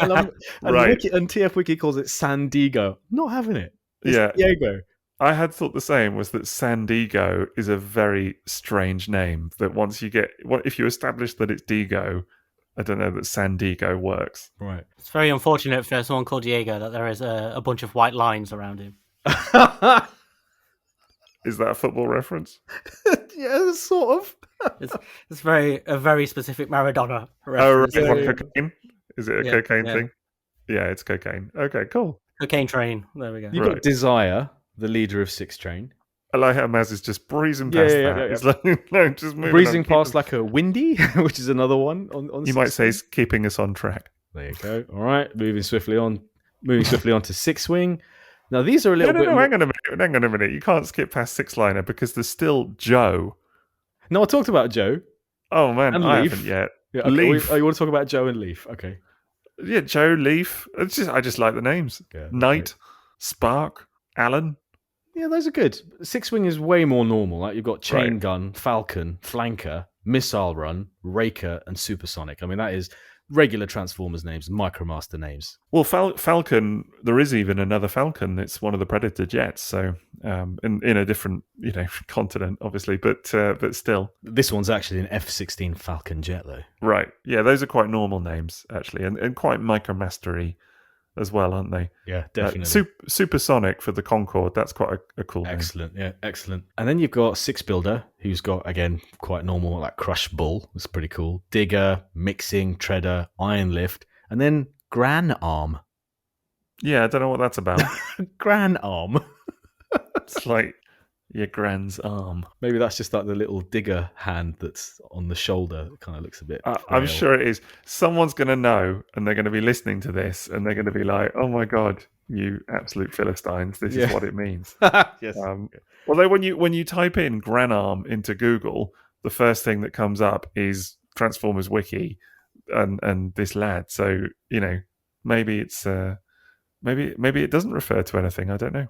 and Right. And TF Wiki calls it San Diego. Not having it. It's Yeah. Diego. I had thought the same, was that San Diego is a very strange name. That once you get, if you establish that it's Digo, I don't know that San Diego works. Right. It's very unfortunate for someone called Diego that there is a bunch of white lines around him. Is that a football reference? Yeah, sort of. It's a very specific Maradona Oh, right. reference. What, cocaine? Is it a cocaine thing? Yeah, it's cocaine. Okay, cool. Cocaine train. There we go. You've got Desire, the leader of 6 train. I like how Maz is just breezing past that. Yeah. It's like, no, just moving Breezing on. past like a windy, which is another one on You 6 might say train. it's keeping us on track. There you go. All right, moving swiftly on to 6 wing. Now these are a little bit. No, hang on a minute. You can't skip past 6 liner because there's still Joe. No, I talked about Joe. Oh man, And I Leaf. haven't yet. Yeah, okay. Leaf. You want to talk about Joe and Leaf? Okay. Yeah, Joe, Leaf. I just like the names. Yeah, Knight, Spark, Alan. Yeah, those are good. 6 wing is way more normal. Like you've got chain Right. gun, Falcon, Flanker, Missile Run, Raker, and Supersonic. I mean, that is regular Transformers names, Micromaster names. Well, Falcon. There is even another Falcon. It's one of the Predator jets. So, in a different, continent, obviously, but still. This one's actually an F-16 Falcon jet, though. Right. Yeah, those are quite normal names actually, and quite Micromastery as well, aren't they? Yeah, definitely. Supersonic for the Concorde. That's quite a cool name. Excellent, yeah, excellent. And then you've got 6 Builder, who's got, again, quite normal, like Crush Bull. That's pretty cool. Digger, Mixing, Treader, Iron Lift, and then Gran Arm. Yeah, I don't know what that's about. Gran Arm. It's like your grand's arm. Maybe that's just like the little digger hand that's on the shoulder. It kind of looks a bit. I'm frail. sure it is. Someone's going to know, and they're going to be listening to this, and they're going to be like, "Oh my god, you absolute Philistines! This is what it means." Yes. Although when you type in Granarm into Google, the first thing that comes up is Transformers Wiki and this lad. So maybe it's maybe it doesn't refer to anything. I don't know.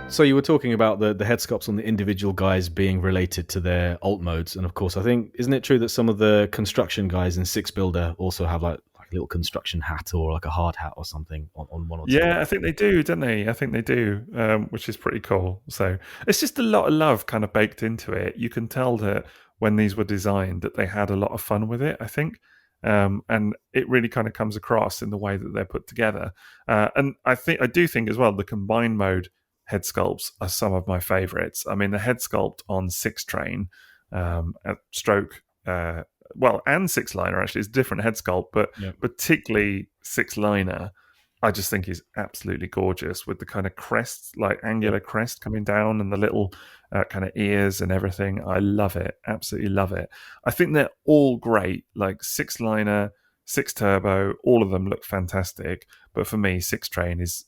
So you were talking about the head sculpts on the individual guys being related to their alt modes, and of course, I think isn't it true that some of the construction guys in 6 Builder also have like a little construction hat or like a hard hat or something on one or two? Yeah, I think they do, don't they? I think they do, which is pretty cool. So it's just a lot of love kind of baked into it. You can tell that when these were designed that they had a lot of fun with it, I think. And it really kind of comes across in the way that they're put together. And I do think as well, the combined mode head sculpts are some of my favorites. I mean, the head sculpt on 6 train, stroke, and 6 liner actually is a different head sculpt, but particularly 6 liner, I just think is absolutely gorgeous with the kind of crest, like angular crest coming down and the little kind of ears and everything. I love it. Absolutely love it. I think they're all great. Like 6 liner, 6 turbo, all of them look fantastic. But for me, 6 train is,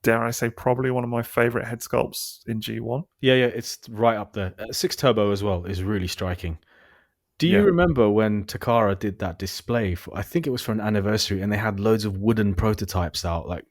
dare I say, probably one of my favorite head sculpts in G1. Yeah, it's right up there. 6 Turbo as well is really striking. Do you remember when Takara did that display I think it was for an anniversary, and they had loads of wooden prototypes out, like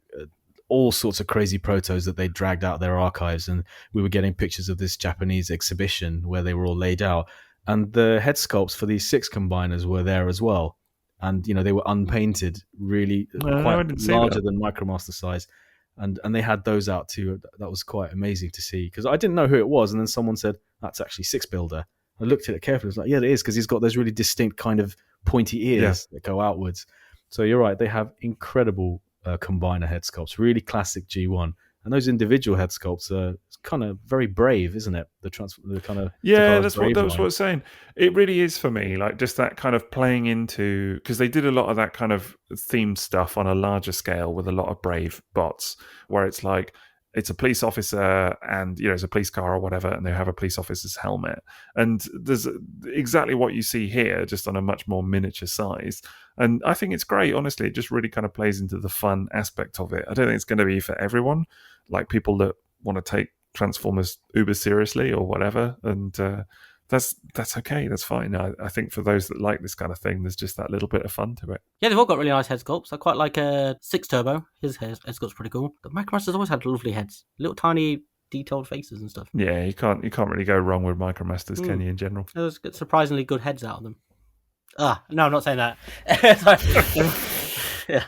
all sorts of crazy protos that they dragged out of their archives, and we were getting pictures of this Japanese exhibition where they were all laid out, and the head sculpts for these Sixcombiners were there as well, and they were unpainted, really quite larger than Micromaster size. And they had those out too. That was quite amazing to see, because I didn't know who it was, and then someone said that's actually 6 Builder. I looked at it carefully. I was like, yeah, it is, because he's got those really distinct kind of pointy ears that go outwards. So you're right; they have incredible combiner head sculpts, really classic G1, and those individual head sculpts are kind of very brave, isn't it? The kind of that's what I was saying. It really is for me, like just that kind of playing into, because they did a lot of that kind of themed stuff on a larger scale with a lot of brave bots, where it's like it's a police officer and, it's a police car or whatever, and they have a police officer's helmet. And there's exactly what you see here, just on a much more miniature size. And I think it's great, honestly. It just really kind of plays into the fun aspect of it. I don't think it's going to be for everyone, like people that want to take Transformers uber seriously or whatever. And that's okay. That's fine. I think for those that like this kind of thing, there's just that little bit of fun to it. Yeah, they've all got really nice head sculpts. I quite like Six Turbo. His head sculpt's pretty cool. The Micromasters always had lovely heads, little tiny detailed faces and stuff. Yeah, you can't really go wrong with Micromasters, can you? In general, There's surprisingly good heads out of them. No, I'm not saying that. Yeah.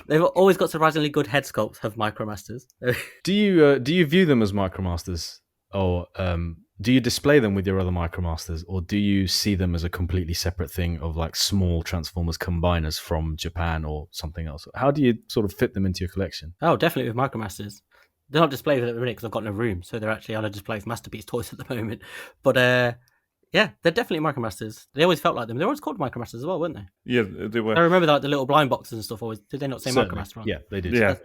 They've always got surprisingly good head sculpts of Micromasters. Do you view them as Micromasters, or do you display them with your other Micromasters, or do you see them as a completely separate thing of like small Transformers combiners from Japan or something else? How do you sort of fit them into your collection? Oh, definitely with Micromasters. They're not displayed at the minute because I've got no room, so they're actually on a display of Masterpiece toys at the moment. But yeah, they're definitely Micromasters. They always felt like them. They were always called Micromasters as well, weren't they? Yeah, they were. I remember the little blind boxes and stuff. Always did they not say Certainly. Micromaster on? Yeah, they did. Yeah.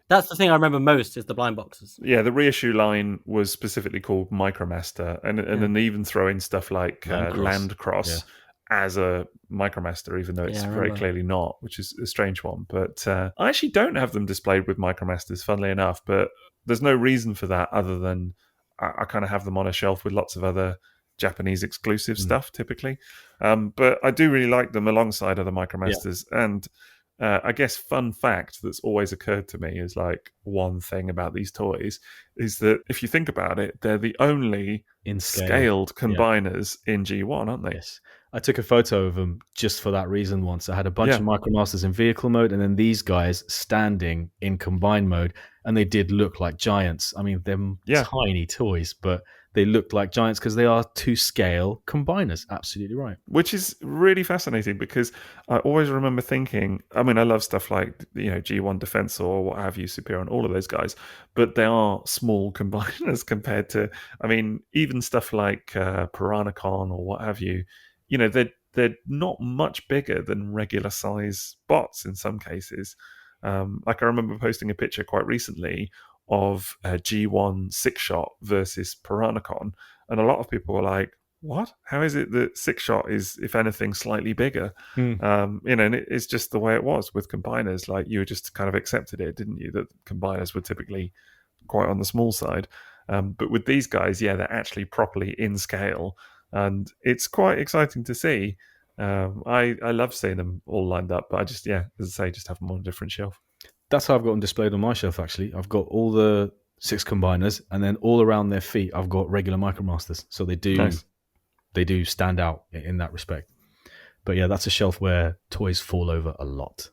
That's the thing I remember most is the blind boxes. Yeah, the reissue line was specifically called Micromaster, and then they even throw in stuff like Landcross as a Micromaster, even though it's very clearly not, which is a strange one. But I actually don't have them displayed with Micromasters, funnily enough, but there's no reason for that other than I kind of have them on a shelf with lots of other Japanese exclusive stuff, typically. But I do really like them alongside other Micromasters, and I guess fun fact that's always occurred to me is like one thing about these toys is that if you think about it, they're the only scaled combiners in G1, aren't they? Yes. I took a photo of them just for that reason once. I had a bunch of Micromasters in vehicle mode and then these guys standing in combined mode, and they did look like giants. I mean, they're tiny toys, but they looked like giants because they are to scale combiners. Absolutely right. Which is really fascinating because I always remember thinking, I mean, I love stuff like, G1 Defensor or what have you, Superior, all of those guys, but they are small combiners compared to, I mean, even stuff like Piranacon or what have you, they're not much bigger than regular size bots in some cases. Like I remember posting a picture quite recently of a G1 Six-Shot versus Piranacon, and a lot of people were like, what? How is it that Six-Shot is, if anything, slightly bigger? And it's just the way it was with combiners. Like, you just kind of accepted it, didn't you? That combiners were typically quite on the small side. But with these guys, they're actually properly in scale, and it's quite exciting to see. I love seeing them all lined up, but I just, as I say, just have them on a different shelf. That's how I've got them displayed on my shelf, actually. I've got all the Sixcombiners, and then all around their feet, I've got regular Micromasters. So they do stand out in that respect. But yeah, that's a shelf where toys fall over a lot.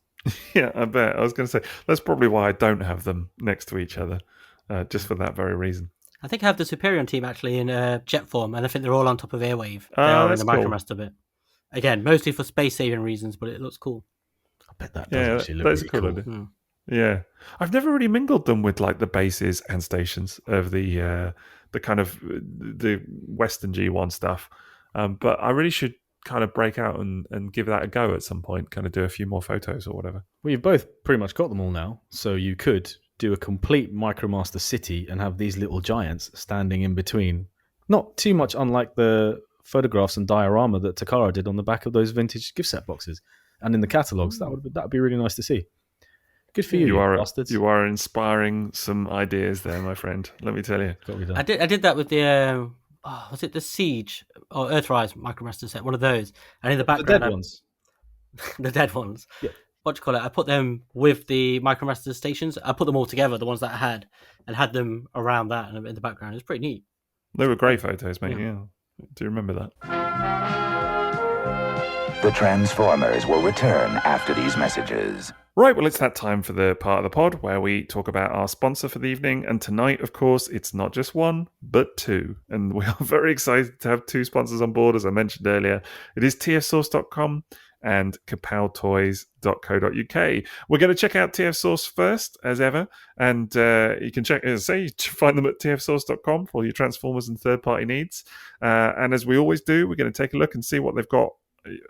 Yeah, I bet. I was going to say, that's probably why I don't have them next to each other, just for that very reason. I think I have the Superior team actually in jet form, and I think they're all on top of Airwave. They Oh, are in that's the cool. Micromaster bit. Again, mostly for space-saving reasons, but it looks cool. I bet that does actually look that's really cool. idea. Yeah, I've never really mingled them with like the bases and stations of the kind of the Western G1 stuff, but I really should kind of break out and give that a go at some point. Kind of do a few more photos or whatever. Well, you've both pretty much got them all now, so you could do a complete Micromaster city and have these little giants standing in between. Not too much unlike the photographs and diorama that Takara did on the back of those vintage gift set boxes and in the catalogs. That would be really nice to see. Good for you, bastards. You are inspiring some ideas there, my friend. Let me tell you. I did that with the was it the Siege or Earthrise Micromaster set? One of those, and in the background, the dead ones. The dead ones. Yeah. What do you call it? I put them with the Micromaster stations. I put them all together, the ones that I had, and had them around that and in the background. It was pretty neat. They were great photos, mate. Yeah. Do you remember that? The Transformers will return after these messages. Right, well, it's that time for the part of the pod where we talk about our sponsor for the evening. And tonight, of course, it's not just one, but two. And we are very excited to have two sponsors on board, as I mentioned earlier. It is tfsource.com and kapowtoys.co.uk. We're going to check out TF Source first, as ever. And you can check, as I say, find them at tfsource.com for all your Transformers and third-party needs. And as we always do, we're going to take a look and see what they've got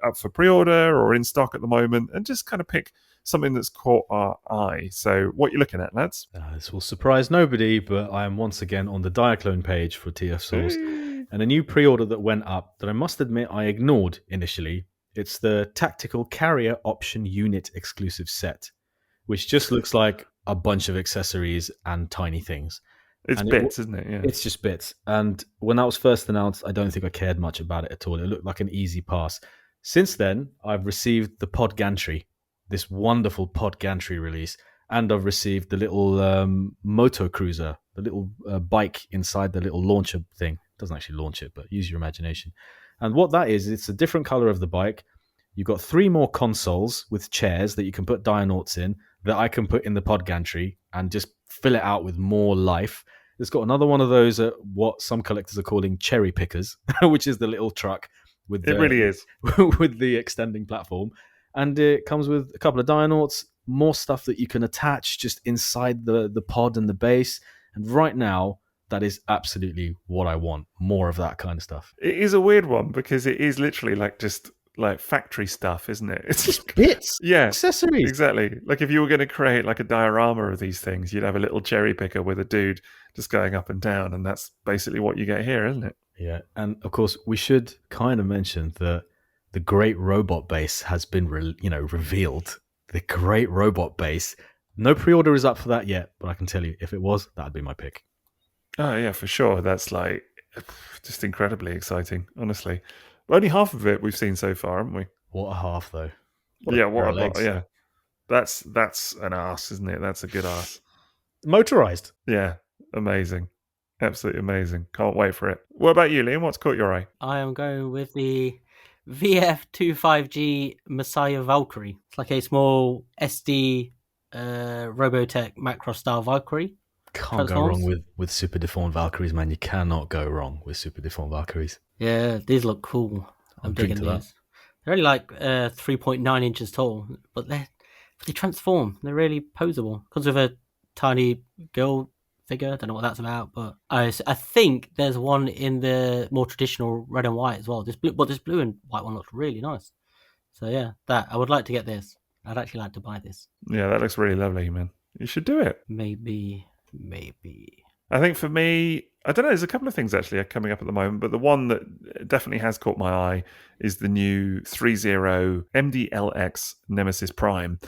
up for pre-order or in stock at the moment, and just kind of pick something that's caught our eye. So what are you looking at, lads? This will surprise nobody, but I am once again on the Diaclone page for TF Source, and a new pre-order that went up that I must admit I ignored initially. It's the Tactical Carrier Option Unit exclusive set, which just looks like a bunch of accessories and tiny things. It's And bits, isn't it? Yeah. It's just bits. And when that was first announced, I don't think I cared much about it at all. It looked like an easy pass. Since then, I've received the Pod Gantry, this wonderful Pod Gantry release, and I've received the little Moto Cruiser, the little bike inside the little launcher thing. It doesn't actually launch it, but use your imagination. And what that is, it's a different color of the bike. You've got 3 more consoles with chairs that you can put Dianauts in that I can put in the Pod Gantry and just fill it out with more life. It's got another one of those, what some collectors are calling cherry pickers, which is the little truck with It really is. with the extending platform. And it comes with a couple of Dianauts, more stuff that you can attach just inside the pod and the base. And right now, that is absolutely what I want. More of that kind of stuff. It is a weird one because it is literally just factory stuff, isn't it? It's Just bits, yeah, accessories. exactly. Like if you were going to create like a diorama of these things, you'd have a little cherry picker with a dude just going up and down, and that's basically what you get here, isn't it? Yeah, and of course we should kind of mention that the Great Robot Base has been revealed. The Great Robot Base. No pre-order is up for that yet, but I can tell you, if it was, that'd be my pick. Oh yeah, for sure. That's like just incredibly exciting, honestly. Only half of it we've seen so far, haven't we? What a half, though. Yeah, pair of legs. yeah. That's an arse, isn't it? That's a good arse. Motorized. Yeah, amazing. Absolutely amazing. Can't wait for it. What about you, Liam? What's caught your eye? I am going with the VF25G Messiah Valkyrie. It's like a small SD Robotech macro style Valkyrie. Can't go wrong with super deformed Valkyries, man. You cannot go wrong with super deformed Valkyries. Yeah, these look cool. I'm digging these. They're only like 3.9 inches tall, but they transform. They're really posable. Comes with a tiny girl figure. Don't know what that's about, but I think there's one in the more traditional red and white as well. This blue and white one looks really nice. So yeah, I would like to get this. I'd actually like to buy this. Yeah, that looks really lovely, man. You should do it. Maybe. I think for me, I don't know, there's a couple of things actually coming up at the moment, but the one that definitely has caught my eye is the new 3.0 MDLX Nemesis Prime,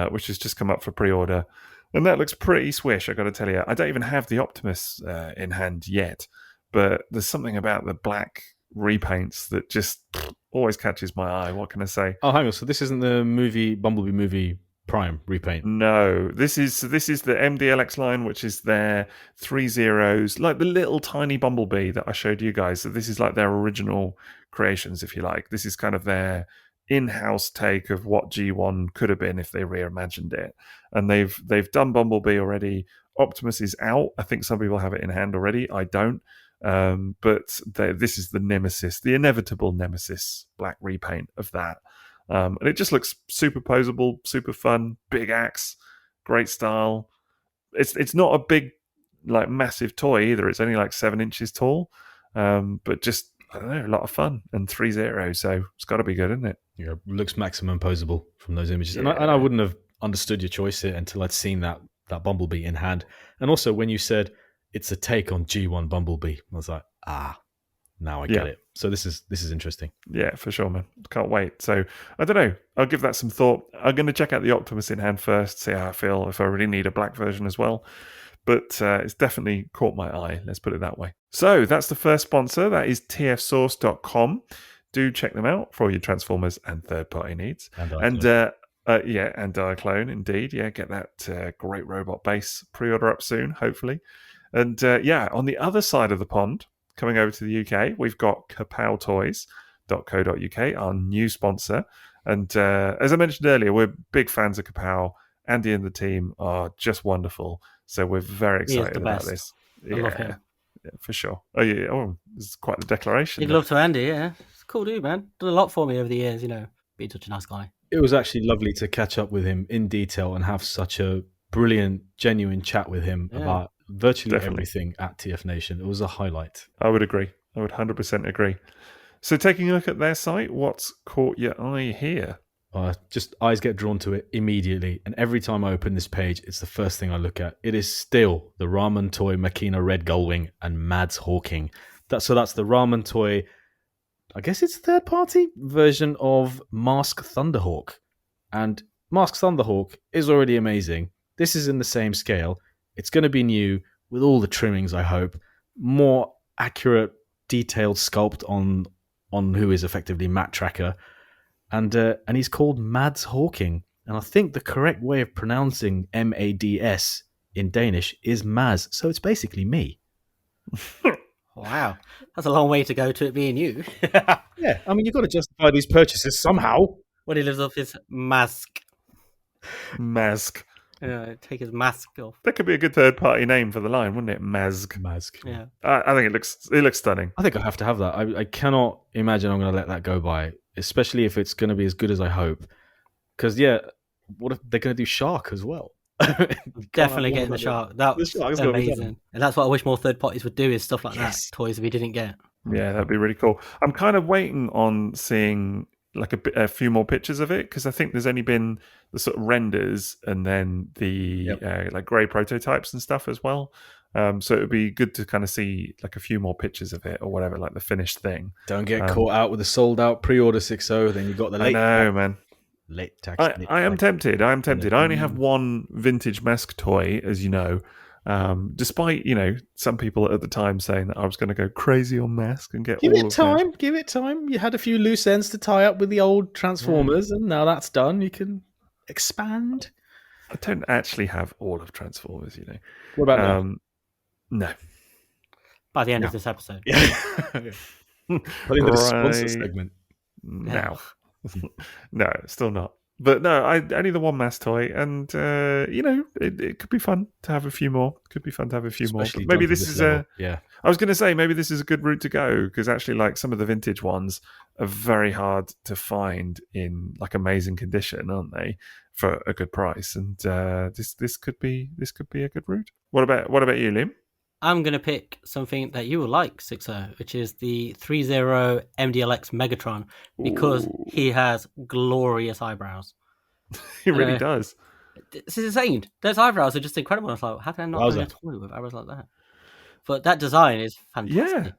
which has just come up for pre-order. And that looks pretty swish, I got to tell you. I don't even have the Optimus in hand yet, but there's something about the black repaints that just always catches my eye. What can I say? Oh, hang on. So this isn't the Bumblebee movie Prime repaint? No, this is the MDLX line, which is their 3.0s, like the little tiny Bumblebee that I showed you guys. So this is like their original creations, if you like. This is kind of their in-house take of what G1 could have been if they reimagined it. And they've done Bumblebee already. Optimus is out. I think some people have it in hand already. I don't. But this is the Nemesis, the inevitable Nemesis black repaint of that. And it just looks super posable, super fun, big axe, great style. It's not a big, like massive toy either. It's only like 7 inches tall, but just, I don't know, a lot of fun and 3.0. So it's got to be good, isn't it? Yeah, looks maximum posable from those images. Yeah. And I wouldn't have understood your choice here until I'd seen that Bumblebee in hand. And also when you said it's a take on G1 Bumblebee, I was like, now I get it. So this is interesting. Yeah, for sure, man. Can't wait. So I don't know. I'll give that some thought. I'm going to check out the Optimus in hand first, see how I feel, if I really need a black version as well. But it's definitely caught my eye. Let's put it that way. So that's the first sponsor. That is tfsource.com. Do check them out for all your Transformers and third-party needs. And Diaclone, indeed. Yeah, get that great robot base pre-order up soon, hopefully. And on the other side of the pond, coming over to the UK, we've got kapowtoys.co.uk, our new sponsor. And as I mentioned earlier, we're big fans of Kapow. Andy and the team are just wonderful. So we're very excited about this. I love him. Yeah, for sure. Oh, yeah. Oh, this is quite the declaration. Big love to Andy, yeah. It's a cool dude, man. Done a lot for me over the years, being such a nice guy. It was actually lovely to catch up with him in detail and have such a brilliant, genuine chat with him about virtually everything at TF Nation. It was a highlight. I would agree. I would 100% agree. So taking a look at their site, what's caught your eye here? Just eyes get drawn to it immediately. And every time I open this page, it's the first thing I look at. It is still the Ramen Toy Makina Red Gullwing and Mads Hawking. That's the Ramen Toy, I guess it's third-party version of M.A.S.K Thunderhawk. And M.A.S.K Thunderhawk is already amazing. This is in the same scale. It's going to be new with all the trimmings, I hope. More accurate, detailed sculpt on who is effectively Matt Tracker. And he's called Mads Hawking. And I think the correct way of pronouncing M-A-D-S in Danish is Mads. So it's basically me. Wow. That's a long way to go to it being you. Yeah, I mean, you've got to justify these purchases somehow. When he lives off his mask. M.A.S.K. Take his mask off. That could be a good third-party name for the line, wouldn't it? M.A.S.K. M.A.S.K. Yeah. I think it looks stunning. I think I have to have that. I cannot imagine I'm going to let that go by, especially if it's going to be as good as I hope. Because, what if they're going to do Shark as well? Definitely getting the Shark. That's amazing. amazing. And that's what I wish more third parties would do, is stuff like Yes. that. Toys we didn't get. Yeah, that'd be really cool. I'm kind of waiting on seeing like a few more pictures of it, because I think there's only been the sort of renders and then the like grey prototypes and stuff as well. So it would be good to kind of see like a few more pictures of it or whatever, like the finished thing. Don't get caught out with a sold out pre-order 6.0. Then you got the late. I know, man. Late tax. I am tempted. I only have one vintage M.A.S.K toy, as you know. Despite, some people at the time saying that I was going to go crazy on M.A.S.K and get Give all it time. Give it time. You had a few loose ends to tie up with the old Transformers, and now that's done. You can expand. I don't actually have all of Transformers, What about now? No. By the end of this episode. Yeah. I think the sponsor segment. No. No, still not. But no, I need the one M.A.S.K toy, and it could be fun to have a few more. Could be fun to have a few Especially more. But maybe done to this is level. Yeah. I was going to say maybe this is a good route to go, because actually, like, some of the vintage ones are very hard to find in like amazing condition, aren't they, for a good price? And this could be a good route. What about you, Liam? I'm going to pick something that you will like, Sixo, which is the 3.0 MDLX Megatron, because he has glorious eyebrows. He really does. This is insane. Those eyebrows are just incredible. I was like, how can I not own a toy with eyebrows like that? But that design is fantastic. Yeah.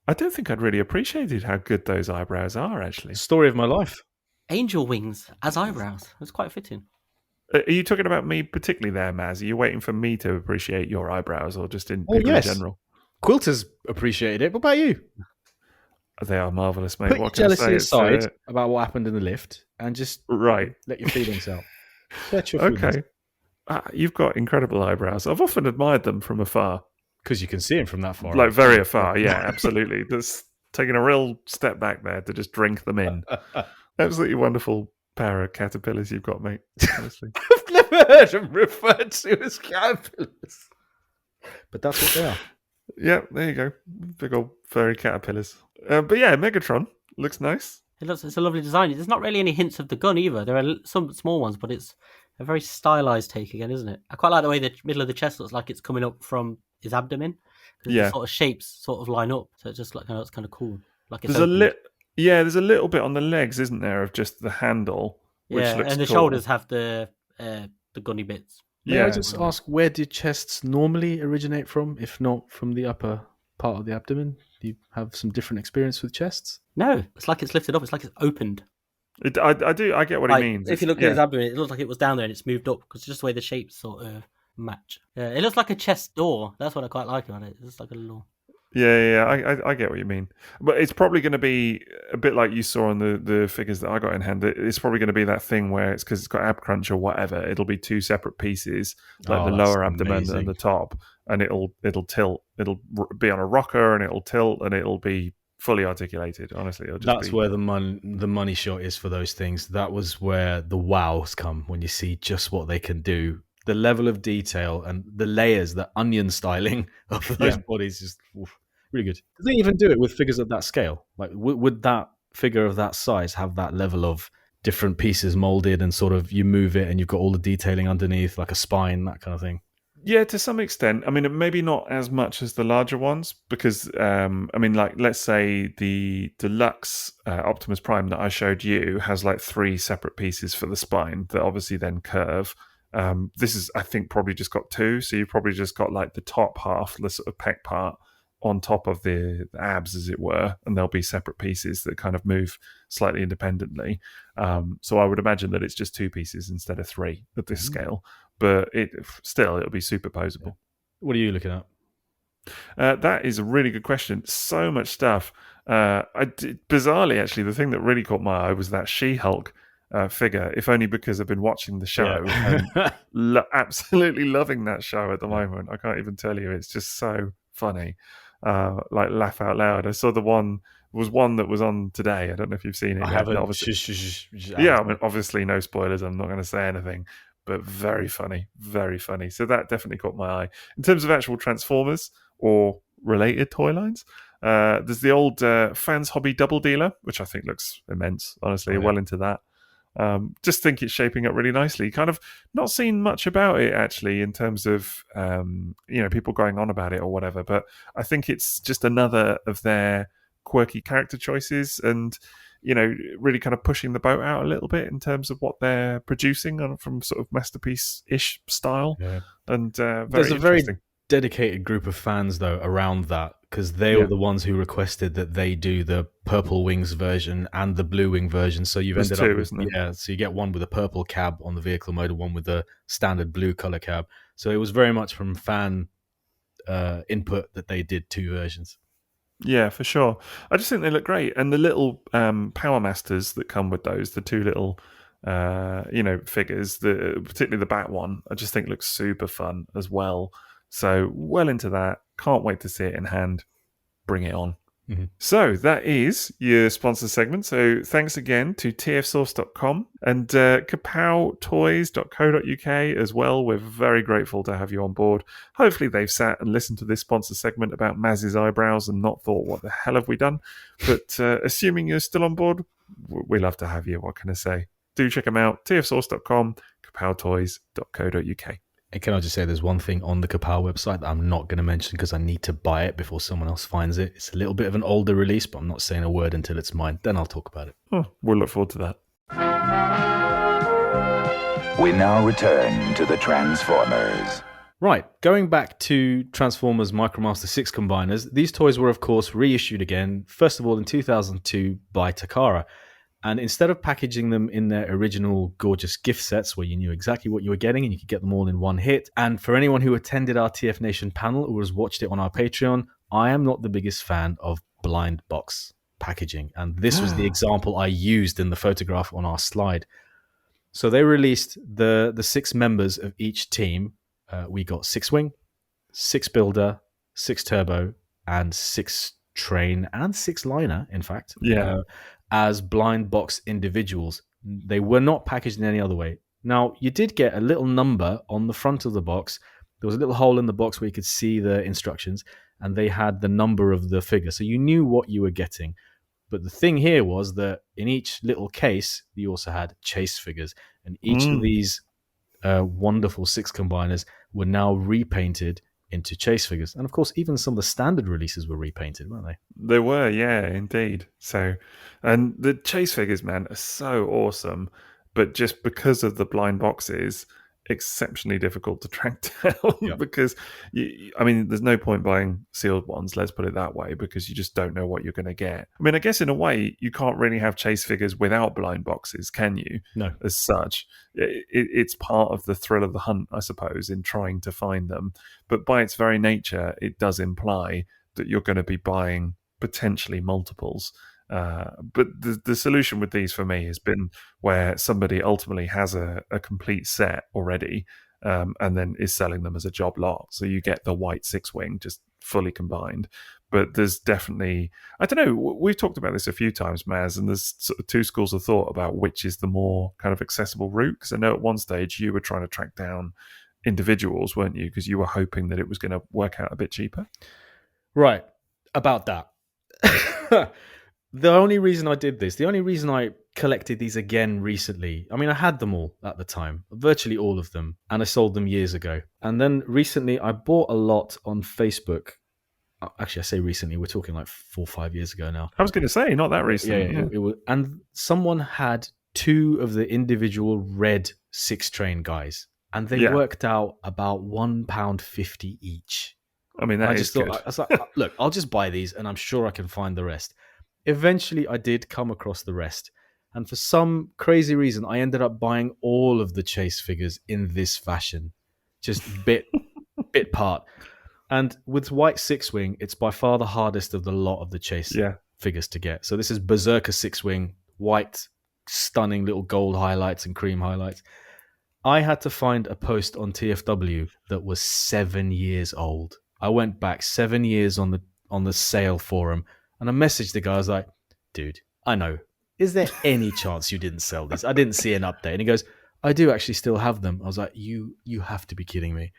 I don't think I'd really appreciated how good those eyebrows are, actually. Story of my life. Angel wings as eyebrows. It's quite fitting. Are you talking about me particularly there, Maz? Are you waiting for me to appreciate your eyebrows, or just in people in general? Quilters appreciated it. What about you? They are marvellous, mate. Put what your can I jealousy say? aside about what happened in the lift and just let your feelings out. Let your feelings Okay. You've got incredible eyebrows. I've often admired them from afar. Because you can see them from that far. Like, very afar, yeah, absolutely. That's taking a real step back there to just drink them in. Absolutely wonderful pair of caterpillars you've got, mate. Honestly. I've never heard them referred to as caterpillars. But that's what they are. Yeah, there you go. Big old furry caterpillars. But yeah, Megatron looks nice. It's a lovely design. There's not really any hints of the gun either. There are some small ones, but it's a very stylized take again, isn't it? I quite like the way the middle of the chest looks like it's coming up from his abdomen. Yeah. The sort of shapes sort of line up, so it's just like, it's kind of cool. Like it's there's a little bit on the legs, isn't there, of just the handle, which looks and the cool. shoulders have the gunny bits. May I just ask, where did chests normally originate from, if not from the upper part of the abdomen? Do you have some different experience with chests? No, it's like it's lifted up. It's like it's opened. I get what he means. If you look at his abdomen, it looks like it was down there and it's moved up, because it's just the way the shapes sort of match. Yeah, it looks like a chest door. That's what I quite like about it. It's like a little... Yeah, I get what you mean. But it's probably going to be a bit like you saw on the figures that I got in hand. It's probably going to be that thing where it's because it's got ab crunch or whatever. It'll be two separate pieces, like the lower abdomen and the top, and it'll tilt. It'll be on a rocker and it'll tilt and it'll be fully articulated. Honestly, that's where the money shot is for those things. That was where the wows come, when you see just what they can do. The level of detail and the layers, the onion styling of those bodies is really good. Do they even do it with figures of that scale? Like, would that figure of that size have that level of different pieces molded and sort of you move it and you've got all the detailing underneath, like a spine, that kind of thing? Yeah, to some extent. I mean, maybe not as much as the larger ones because, I mean, like, let's say the deluxe Optimus Prime that I showed you has like 3 separate pieces for the spine that obviously then curve. This is, I think, probably just got 2. So you've probably just got like the top half, the sort of pec part on top of the abs, as it were, and there'll be separate pieces that kind of move slightly independently. So I would imagine that it's just 2 pieces instead of 3 at this scale. But it'll be superposable. What are you looking at? That is a really good question. So much stuff. Bizarrely, actually, the thing that really caught my eye was that She-Hulk figure, if only because I've been watching the show and absolutely loving that show at the moment. I can't even tell you. It's just so funny. Like, laugh out loud. I saw one that was on today. I don't know if you've seen it. I yet. haven't. Yeah, I mean, obviously no spoilers. I'm not going to say anything, but very funny, very funny. So that definitely caught my eye. In terms of actual Transformers or related toy lines, there's the old Fans Hobby Double Dealer, which I think looks immense, honestly. Well into that. Just think it's shaping up really nicely. Kind of not seen much about it, actually, in terms of people going on about it or whatever, but I think it's just another of their quirky character choices and really kind of pushing the boat out a little bit in terms of what they're producing from sort of masterpiece-ish style. And there's a very dedicated group of fans though around that, because they were the ones who requested that they do the purple wings version and the blue wing version. So you've ended up with, so you get one with a purple cab on the vehicle mode and one with the standard blue color cab. So it was very much from fan input that they did 2 versions. Yeah, for sure. I just think they look great. And the little Power Masters that come with those, the 2 little figures, particularly the Bat one, I just think looks super fun as well. So well into that. Can't wait to see it in hand. Bring it on. Mm-hmm. So that is your sponsor segment. So thanks again to tfsource.com and kapowtoys.co.uk as well. We're very grateful to have you on board. Hopefully they've sat and listened to this sponsor segment about Maz's eyebrows and not thought, what the hell have we done? But assuming you're still on board, we love to have you. What can I say? Do check them out. tfsource.com, kapowtoys.co.uk. And can I just say there's one thing on the Kapow website that I'm not going to mention because I need to buy it before someone else finds it. It's a little bit of an older release, but I'm not saying a word until it's mine. Then I'll talk about it. Oh, we'll look forward to that. We now return to the Transformers. Right, going back to Transformers Micromaster Sixcombiners, these toys were, of course, reissued again, first of all in 2002 by Takara. And instead of packaging them in their original gorgeous gift sets where you knew exactly what you were getting and you could get them all in one hit, and for anyone who attended our TF Nation panel or has watched it on our Patreon, I am not the biggest fan of blind box packaging. And this was the example I used in the photograph on our slide. So they released the 6 members of each team. We got 6 Wing, 6 Builder, 6 Turbo, and 6 Train, and 6 Liner, in fact. As blind box individuals. They were not packaged in any other way. Now, you did get a little number on the front of the box. There was a little hole in the box where you could see the instructions, and they had the number of the figure. So you knew what you were getting. But the thing here was that in each little case, you also had chase figures. And each of these wonderful Sixcombiners were now repainted into chase figures. And of course, even some of the standard releases were repainted, weren't they? They were, yeah, indeed. So, and the chase figures, man, are so awesome. But just because of the blind boxes, exceptionally difficult to track down because, there's no point buying sealed ones, let's put it that way, because you just don't know what you're going to get. I mean, I guess in a way, you can't really have chase figures without blind boxes, can you? No. As such. It's part of the thrill of the hunt, I suppose, in trying to find them. But by its very nature, it does imply that you're going to be buying potentially multiples. But the solution with these for me has been where somebody ultimately has a complete set already and then is selling them as a job lot. So you get the white 6-wing just fully combined. But there's definitely, I don't know, we've talked about this a few times, Maz, and there's sort of 2 schools of thought about which is the more kind of accessible route. Because I know at one stage you were trying to track down individuals, weren't you? Because you were hoping that it was going to work out a bit cheaper. Right. About that. The only reason I did this, the only reason I collected these again recently. I mean, I had them all at the time, virtually all of them, and I sold them years ago. And then recently, I bought a lot on Facebook. Actually, I say recently, we're talking like 4 or 5 years ago now. I was going to say, not that recent. Yeah. It was, and someone had 2 of the individual red 6-train guys, and they worked out about £1.50 each. I mean, I just thought, I was like, look, I'll just buy these, and I'm sure I can find the rest. Eventually, I did come across the rest, and for some crazy reason, I ended up buying all of the Chase figures in this fashion, just bit part. And with White 6-Wing, it's by far the hardest of the lot of the Chase figures to get. So this is Berserker 6-Wing, white, stunning little gold highlights and cream highlights. I had to find a post on TFW that was 7 years old. I went back 7 years on the sale forum, and I messaged the guy. I was like, dude, I know. Is there any chance you didn't sell these? I didn't see an update. And he goes, I do actually still have them. I was like, you have to be kidding me.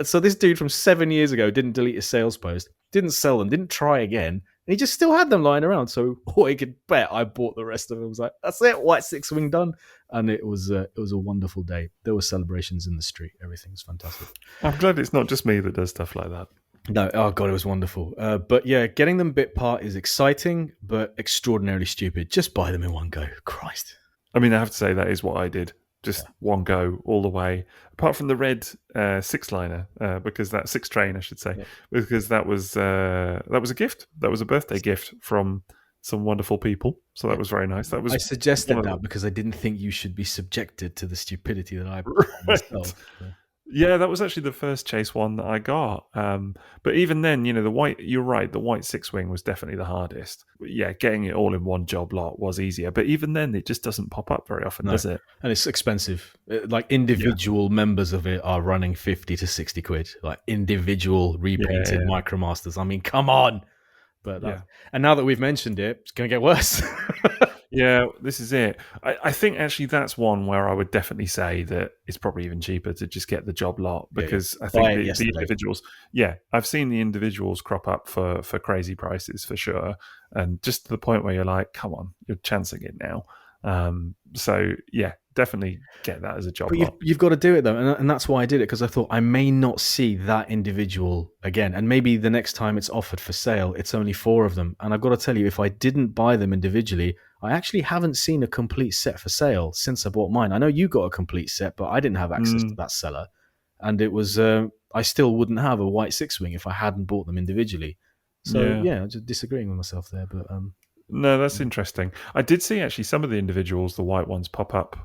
So this dude from 7 years ago didn't delete his sales post, didn't sell them, didn't try again, and he just still had them lying around. So I could bet I bought the rest of them. I was like, that's it, White 6-Wing done. And it was a wonderful day. There were celebrations in the street. Everything was fantastic. I'm glad it's not just me that does stuff like that. No, oh God, it was wonderful. But yeah, getting them bit part is exciting, but extraordinarily stupid. Just buy them in one go. Christ. I mean, I have to say that is what I did. Just one go all the way. Apart from the red 6-liner, because that 6-train, I should say, because that was a gift. That was a birthday gift from some wonderful people. So that was very nice. That was. I suggested that because I didn't think you should be subjected to the stupidity that I brought myself. So. Yeah, that was actually the first Chase one that I got. But even then, the white, you're right, the White 6-Wing was definitely the hardest. But yeah, getting it all in one job lot was easier. But even then, it just doesn't pop up very often, does it? And it's expensive. Like individual members of it are running 50 to 60 quid. Like individual repainted Micromasters. I mean, come on. But and now that we've mentioned it, it's going to get worse. Yeah, this is it. I think actually that's one where I would definitely say that it's probably even cheaper to just get the job lot because I think the individuals. Yeah, I've seen the individuals crop up for crazy prices for sure, and just to the point where you're like, come on, you're chancing it now. So yeah, definitely get that as a job. But you've got to do it though, and that's why I did it, because I thought I may not see that individual again, and maybe the next time it's offered for sale, it's only 4 of them. And I've got to tell you, if I didn't buy them individually, I actually haven't seen a complete set for sale since I bought mine. I know you got a complete set, but I didn't have access to that seller, and it was I still wouldn't have a White 6-Wing if I hadn't bought them individually. So I'm just disagreeing with myself there, but. No, that's interesting. I did see actually some of the individuals, the white ones, pop up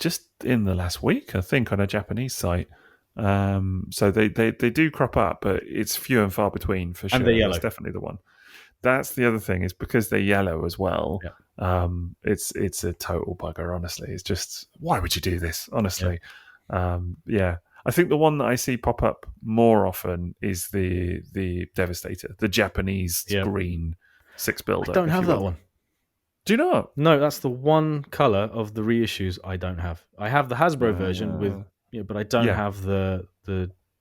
just in the last week, I think, on a Japanese site. So they do crop up, but it's few and far between for sure. And they're yellow. That's definitely the one. That's the other thing, is because they're yellow as well. Yeah. It's a total bugger, honestly. It's just, why would you do this? Honestly. Yeah. I think the one that I see pop up more often is the Devastator, the Japanese green 6-builder. I don't have that one. Do you not? No, that's the one color of the reissues I don't have. I have the Hasbro version with, but I don't have the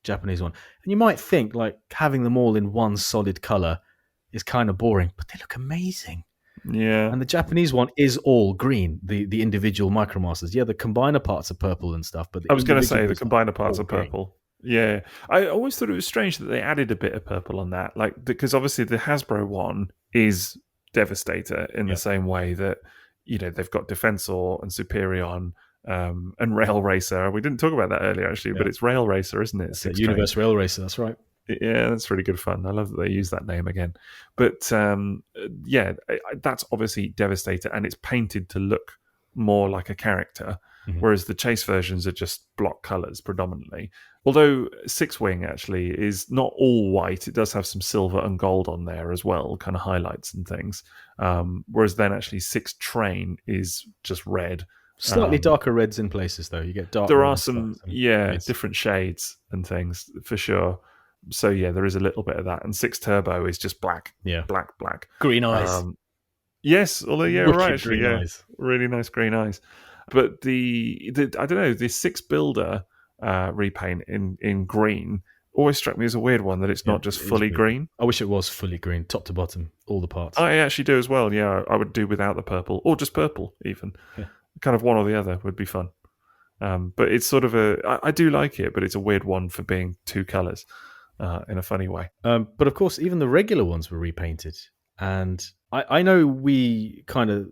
Japanese one. And you might think like having them all in one solid color is kind of boring, but they look amazing. Yeah. And the Japanese one is all green, the individual Micromasters. Yeah, the combiner parts are purple and stuff, but I was going to say the combiner parts are purple. Yeah. I always thought it was strange that they added a bit of purple on that, like, because obviously the Hasbro one is Devastator in the same way that, they've got Defensor and Superion and Rail Racer. We didn't talk about that earlier, actually, but it's Rail Racer, isn't it? Universe Rail Racer, that's right. Yeah, that's really good fun. I love that they use that name again. But that's obviously Devastator, and it's painted to look more like a character, whereas the Chase versions are just block colours predominantly. Although 6-Wing actually is not all white, it does have some silver and gold on there as well, kind of highlights and things. Whereas then actually 6-Train is just red. Slightly darker reds in places, though. You get dark. There are some, different shades and things for sure. So yeah, there is a little bit of that. And 6 Turbo is just black. Yeah, black. Green eyes. Yes, although right, actually, eyes. Really nice green eyes. But the I don't know, the 6 Builder repaint in green always struck me as a weird one that it's Yeah, not just it is fully weird. green. I wish it was fully green, top to bottom, all the parts. I actually do as well. Yeah, I would do without the purple, or just purple even. Yeah. Kind of one or the other would be fun. But it's sort of I do like it, but it's a weird one for being two colours in a funny way. But of course, even the regular ones were repainted. And I know we kind of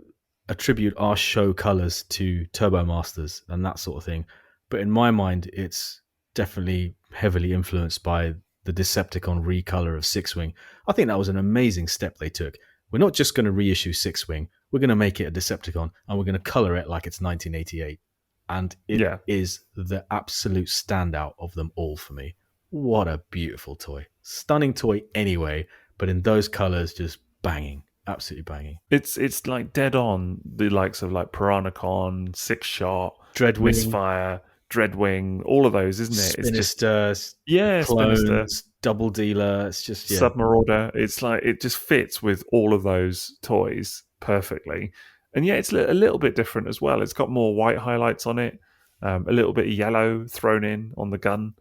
attribute our show colours to Turbo Masters and that sort of thing. But in my mind, it's definitely heavily influenced by the Decepticon recolor of Six-Wing. I think that was an amazing step they took. We're not just going to reissue Six-Wing. We're going to make it a Decepticon and we're going to colour it like it's 1988. And it is the absolute standout of them all for me. What a beautiful toy. Stunning toy anyway, but in those colours, just banging. Absolutely banging. It's like dead on the likes of like Piranacon, Six Shot, Dreadwing, Misfire, Dreadwing, all of those, isn't it? Spinister, It's just, Clones, Spinister, Double Dealer. It's just Submarauder. It's like it just fits with all of those toys perfectly. And yeah, it's a little bit different as well. It's got more white highlights on it, a little bit of yellow thrown in on the gun.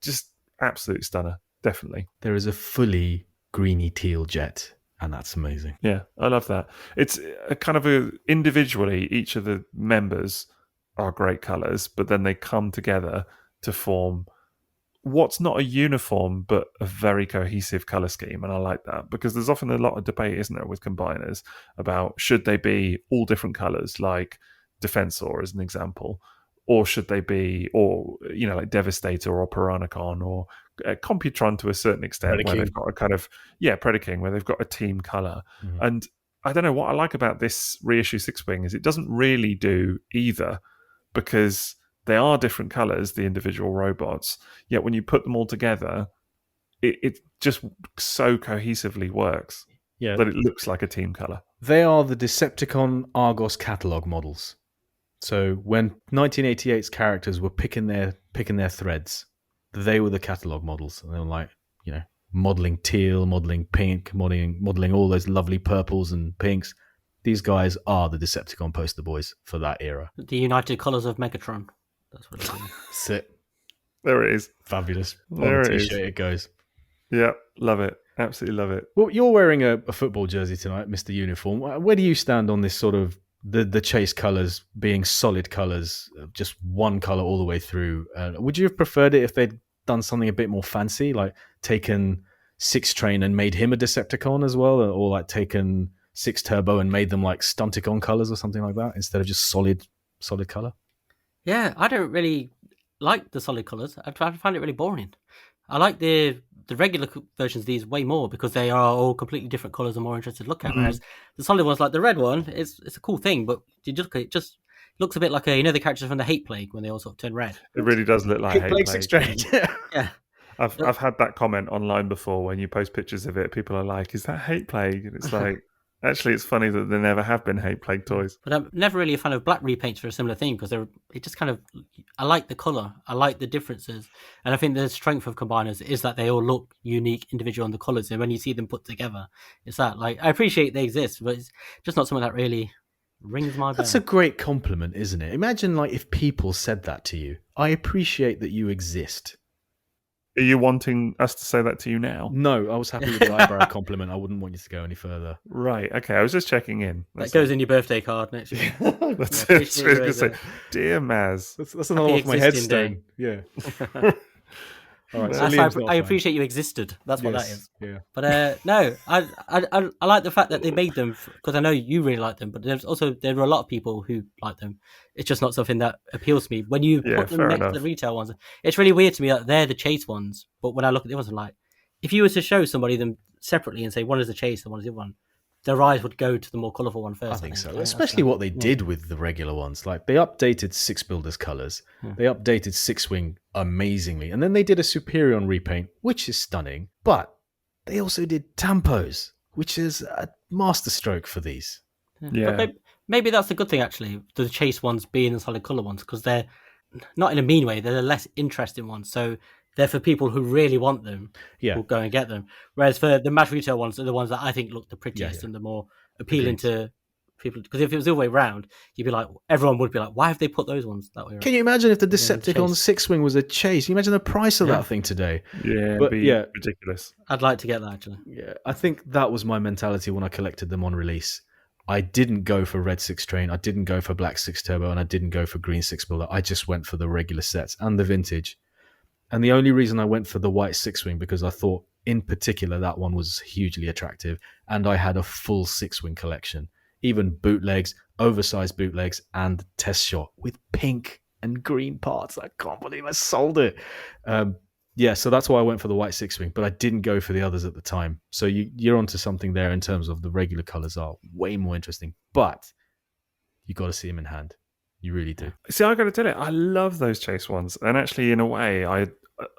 Just absolute stunner, definitely. There is a fully greeny teal jet, and that's amazing. Yeah, I love that. It's a kind of individually, each of the members are great colours, but then they come together to form what's not a uniform but a very cohesive colour scheme, and I like that because there's often a lot of debate, isn't there, with combiners about should they be all different colours, like Defensor as an example, or should they be, or like Devastator or Piranacon or Computron to a certain extent, where they've got a kind of Predaking, where they've got a team color. And I don't know what I like about this reissue Six-Wing is it doesn't really do either, because they are different colors, the individual robots. Yet when you put them all together, it just so cohesively works that it looks like a team color. They are the Decepticon Argos catalog models. So when 1988's characters were picking their threads, they were the catalog models. And they were like, modeling teal, modeling pink, modeling all those lovely purples and pinks. These guys are the Decepticon poster boys for that era. The United Colors of Megatron. That's what it is. Sit. There it is. Fabulous. There On the it t-shirt is. it goes. Yeah, love it. Absolutely love it. Well, you're wearing a football jersey tonight, Mr. Uniform. Where do you stand on this sort of the chase colours being solid colours, just one colour all the way through? Would you have preferred it if they'd done something a bit more fancy, like taken Six Train and made him a Decepticon as well, or like taken Six Turbo and made them like Stunticon colours or something like that, instead of just solid colour? Yeah, I don't really like the solid colours. I find it really boring. I like the regular versions of these way more because they are all completely different colours and more interesting to look at. Whereas the solid ones, like the red one, it's a cool thing, but it just looks a bit like the characters from the Hate Plague when they all sort of turn red. It really does look like Hate Plague. Six Train. Yeah. I've had that comment online before when you post pictures of it. People are like, "Is that Hate Plague?" And it's like, actually, it's funny that there never have been Hate Plague toys. But I'm never really a fan of black repaints for a similar theme because it just kind of, I like the colour, I like the differences, and I think the strength of combiners is that they all look unique, individual on the colours, and when you see them put together, it's that, like, I appreciate they exist, but it's just not something that really rings my bell. That's a great compliment, isn't it? Imagine like if people said that to you. I appreciate that you exist. Are you wanting us to say that to you now? No, I was happy with the eyebrow compliment. I wouldn't want you to go any further. Right. Okay. I was just checking in. That goes in your birthday card next year. That's it. I was going to say, dear Maz. That's another one for my headstone. Yeah. All right. So I appreciate you existed. That's what that is. Yeah. But no, I like the fact that they made them because I know you really like them. But there are a lot of people who like them. It's just not something that appeals to me. When you put them next to the retail ones, it's really weird to me that they're the chase ones. But when I look at the ones, I'm like, if you were to show somebody them separately and say one is the chase and one is the other one, their eyes would go to the more colourful one first. I think so. Especially what they did with the regular ones. Like they updated Six Builders colours. They updated Six-Wing amazingly. And then they did a Superion repaint, which is stunning. But they also did Tampos, which is a masterstroke for these. Yeah. But maybe that's a good thing, actually, the chase ones being the solid colour ones, because they're not in a mean way. They're the less interesting ones. So they're for people who really want them. Yeah. Will go and get them. Whereas for the mass retail ones, are the ones that I think look the prettiest and the more appealing to people, because if it was the other way around, everyone would be like, why have they put those ones that way around? Can you imagine if the Yeah, the Decepticon chase. Six-Wing was a chase? Can you imagine the price of Yeah. that thing today? Yeah, But it'd be yeah. ridiculous. I'd like to get that, actually. Yeah, I think that was my mentality when I collected them on release. I didn't go for Red Six Train, I didn't go for Black Six Turbo, and I didn't go for Green Six Builder. I just went for the regular sets and the vintage. And the only reason I went for the White Six-Wing because I thought, in particular, that one was hugely attractive, and I had a full Six-Wing collection, even bootlegs, oversized bootlegs, and test shot with pink and green parts. I can't believe I sold it. Yeah, so that's why I went for the White Six-Wing, but I didn't go for the others at the time. So you're onto something there in terms of the regular colors are way more interesting, but you got to see them in hand. You really do. See, I got to tell you, I love those chase ones, and actually, in a way, I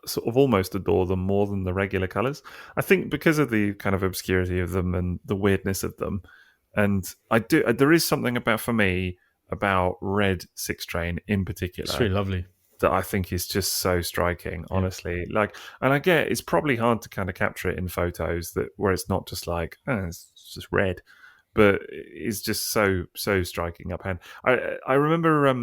sort of almost adore them more than the regular colors. I think because of the kind of obscurity of them and the weirdness of them, and I do. There is something for me about Red Six Train in particular. It's really lovely. That I think is just so striking, honestly. And I get it's probably hard to kind of capture it in photos where it's not just like, it's just red, but it's just so striking up hand. I remember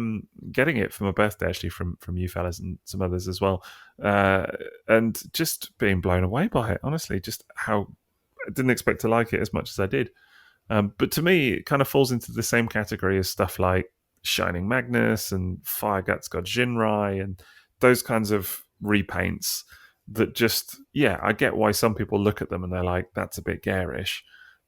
getting it for my birthday actually from you fellas and some others as well, and just being blown away by it. Honestly, just how I didn't expect to like it as much as I did. But to me, it kind of falls into the same category as stuff like Shining Magnus and Fire Guts God Jinrai and those kinds of repaints that just, I get why some people look at them and they're like, that's a bit garish,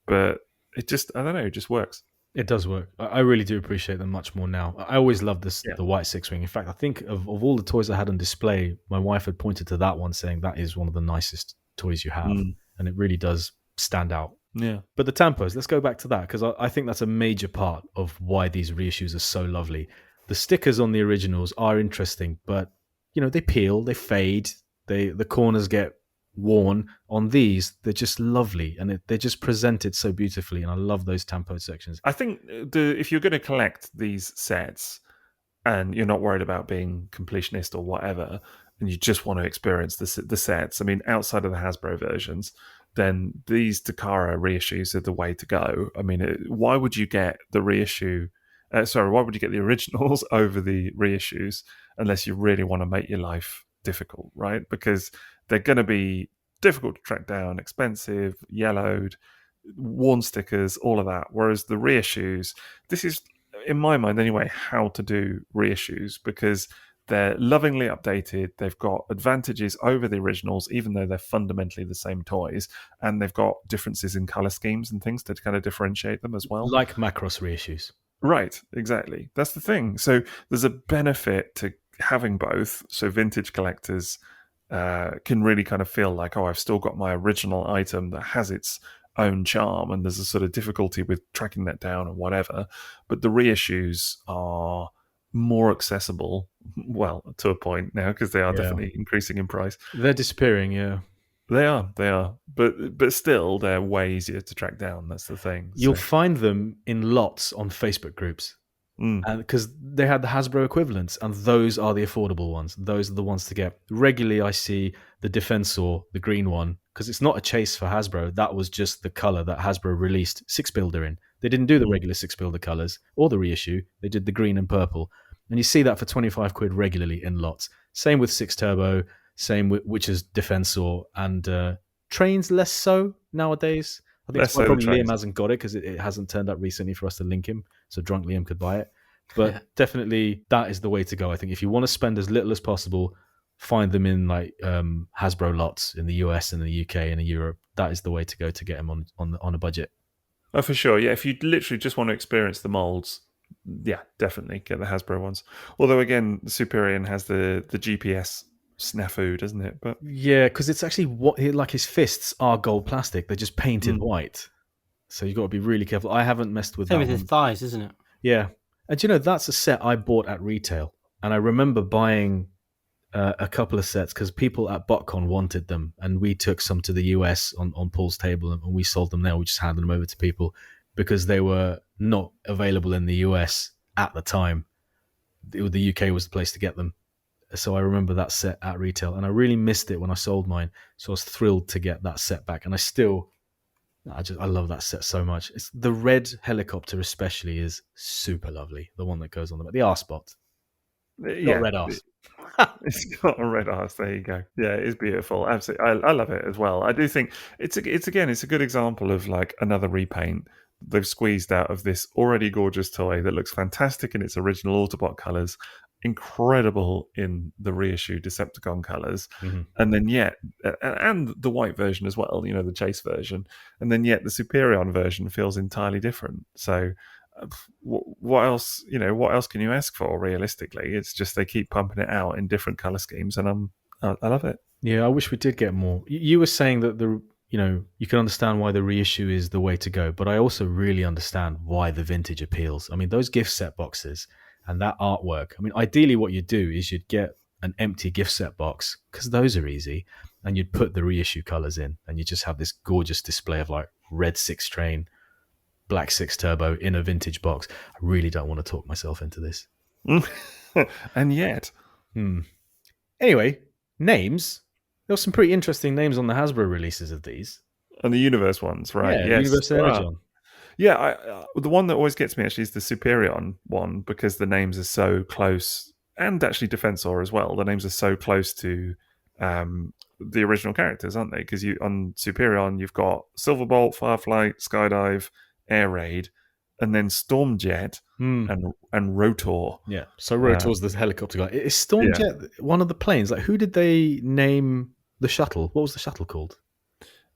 but it just, I don't know, it just works. It does work. I really do appreciate them much more now. I always loved the White Six-Wing. In fact, I think of all the toys I had on display, my wife had pointed to that one saying that is one of the nicest toys you have. And it really does stand out. Yeah. But the tampos, let's go back to that because I think that's a major part of why these reissues are so lovely. The stickers on the originals are interesting, but they peel, they fade, the corners get worn. On these, they're just lovely and they're just presented so beautifully, and I love those tampo sections. I think if you're going to collect these sets and you're not worried about being completionist or whatever, and you just want to experience the sets, I mean, outside of the Hasbro versions, then these Takara reissues are the way to go. I mean, why would you get the reissue? Why would you get the originals over the reissues unless you really want to make your life difficult, right? Because they're going to be difficult to track down, expensive, yellowed, worn stickers, all of that. Whereas the reissues, this is, in my mind anyway, how to do reissues because they're lovingly updated. They've got advantages over the originals, even though they're fundamentally the same toys. And they've got differences in color schemes and things to kind of differentiate them as well. Like Macross reissues. Right, exactly. That's the thing. So there's a benefit to having both. So vintage collectors can really kind of feel like, I've still got my original item that has its own charm. And there's a sort of difficulty with tracking that down and whatever. But the reissues are more accessible, well, to a point now, because they are definitely increasing in price. They're disappearing, They are, but still, they're way easier to track down. That's the thing. You'll find them in lots on Facebook groups, because they had the Hasbro equivalents, and those are the affordable ones. Those are the ones to get. Regularly, I see the Defensor, the green one, because it's not a chase for Hasbro. That was just the color that Hasbro released Six Builder in. They didn't do the regular Six Builder colors or the reissue. They did the green and purple. And you see that for 25 quid regularly in lots. Same with Six Turbo, same with which is Defensor, and Trains less so nowadays. I think that's why probably Liam hasn't got it because it hasn't turned up recently for us to link him, so drunk Liam could buy it. But definitely that is the way to go. I think if you want to spend as little as possible, find them in like Hasbro lots in the US and the UK and in Europe. That is the way to go to get them on a budget. Oh, for sure. Yeah, if you literally just want to experience the molds, yeah, definitely get the Hasbro ones. Although again, the Superion has the GPS snafu, doesn't it? But yeah, because it's actually like his fists are gold plastic. They're just painted white, so you've got to be really careful. I haven't messed with Same that. with his thighs, isn't it? Yeah, and that's a set I bought at retail, and I remember buying a couple of sets because people at BotCon wanted them, and we took some to the US on Paul's table, and we sold them there. We just handed them over to people because they were not available in the US at the time. The UK was the place to get them. So I remember that set at retail, and I really missed it when I sold mine. So I was thrilled to get that set back, and I still I love that set so much. It's the red helicopter especially is super lovely. The one that goes on the R spot. Got red arse. It's got a red arse. There you go. Yeah, it is beautiful. Absolutely, I love it as well. I do think it's a good example of like another repaint they've squeezed out of this already gorgeous toy that looks fantastic in its original Autobot colors, incredible in the reissue Decepticon colors, and then yet and the white version as well. You know, the chase version, and then yet the Superion version feels entirely different. So. What else? You know, what else can you ask for? Realistically, it's just they keep pumping it out in different color schemes, and I love it. Yeah, I wish we did get more. You were saying that you can understand why the reissue is the way to go, but I also really understand why the vintage appeals. I mean, those gift set boxes and that artwork. I mean, ideally, what you'd do is you'd get an empty gift set box because those are easy, and you'd put the reissue colors in, and you just have this gorgeous display of like red 6 train. Black 6 Turbo in a vintage box. I really don't want to talk myself into this. And yet. Anyway, names. There were some pretty interesting names on the Hasbro releases of these. And the Universe ones, right? Yeah, yes. Universe Energon. Yeah, the one that always gets me actually is the Superion one because the names are so close, and actually Defensor as well. The names are so close to the original characters, aren't they? Because on Superion, you've got Silverbolt, Fireflight, Skydive, Air Raid, and then Stormjet and Rotor. Yeah, so Rotor's the helicopter guy. Is Stormjet one of the planes? Like, who did they name the shuttle? What was the shuttle called?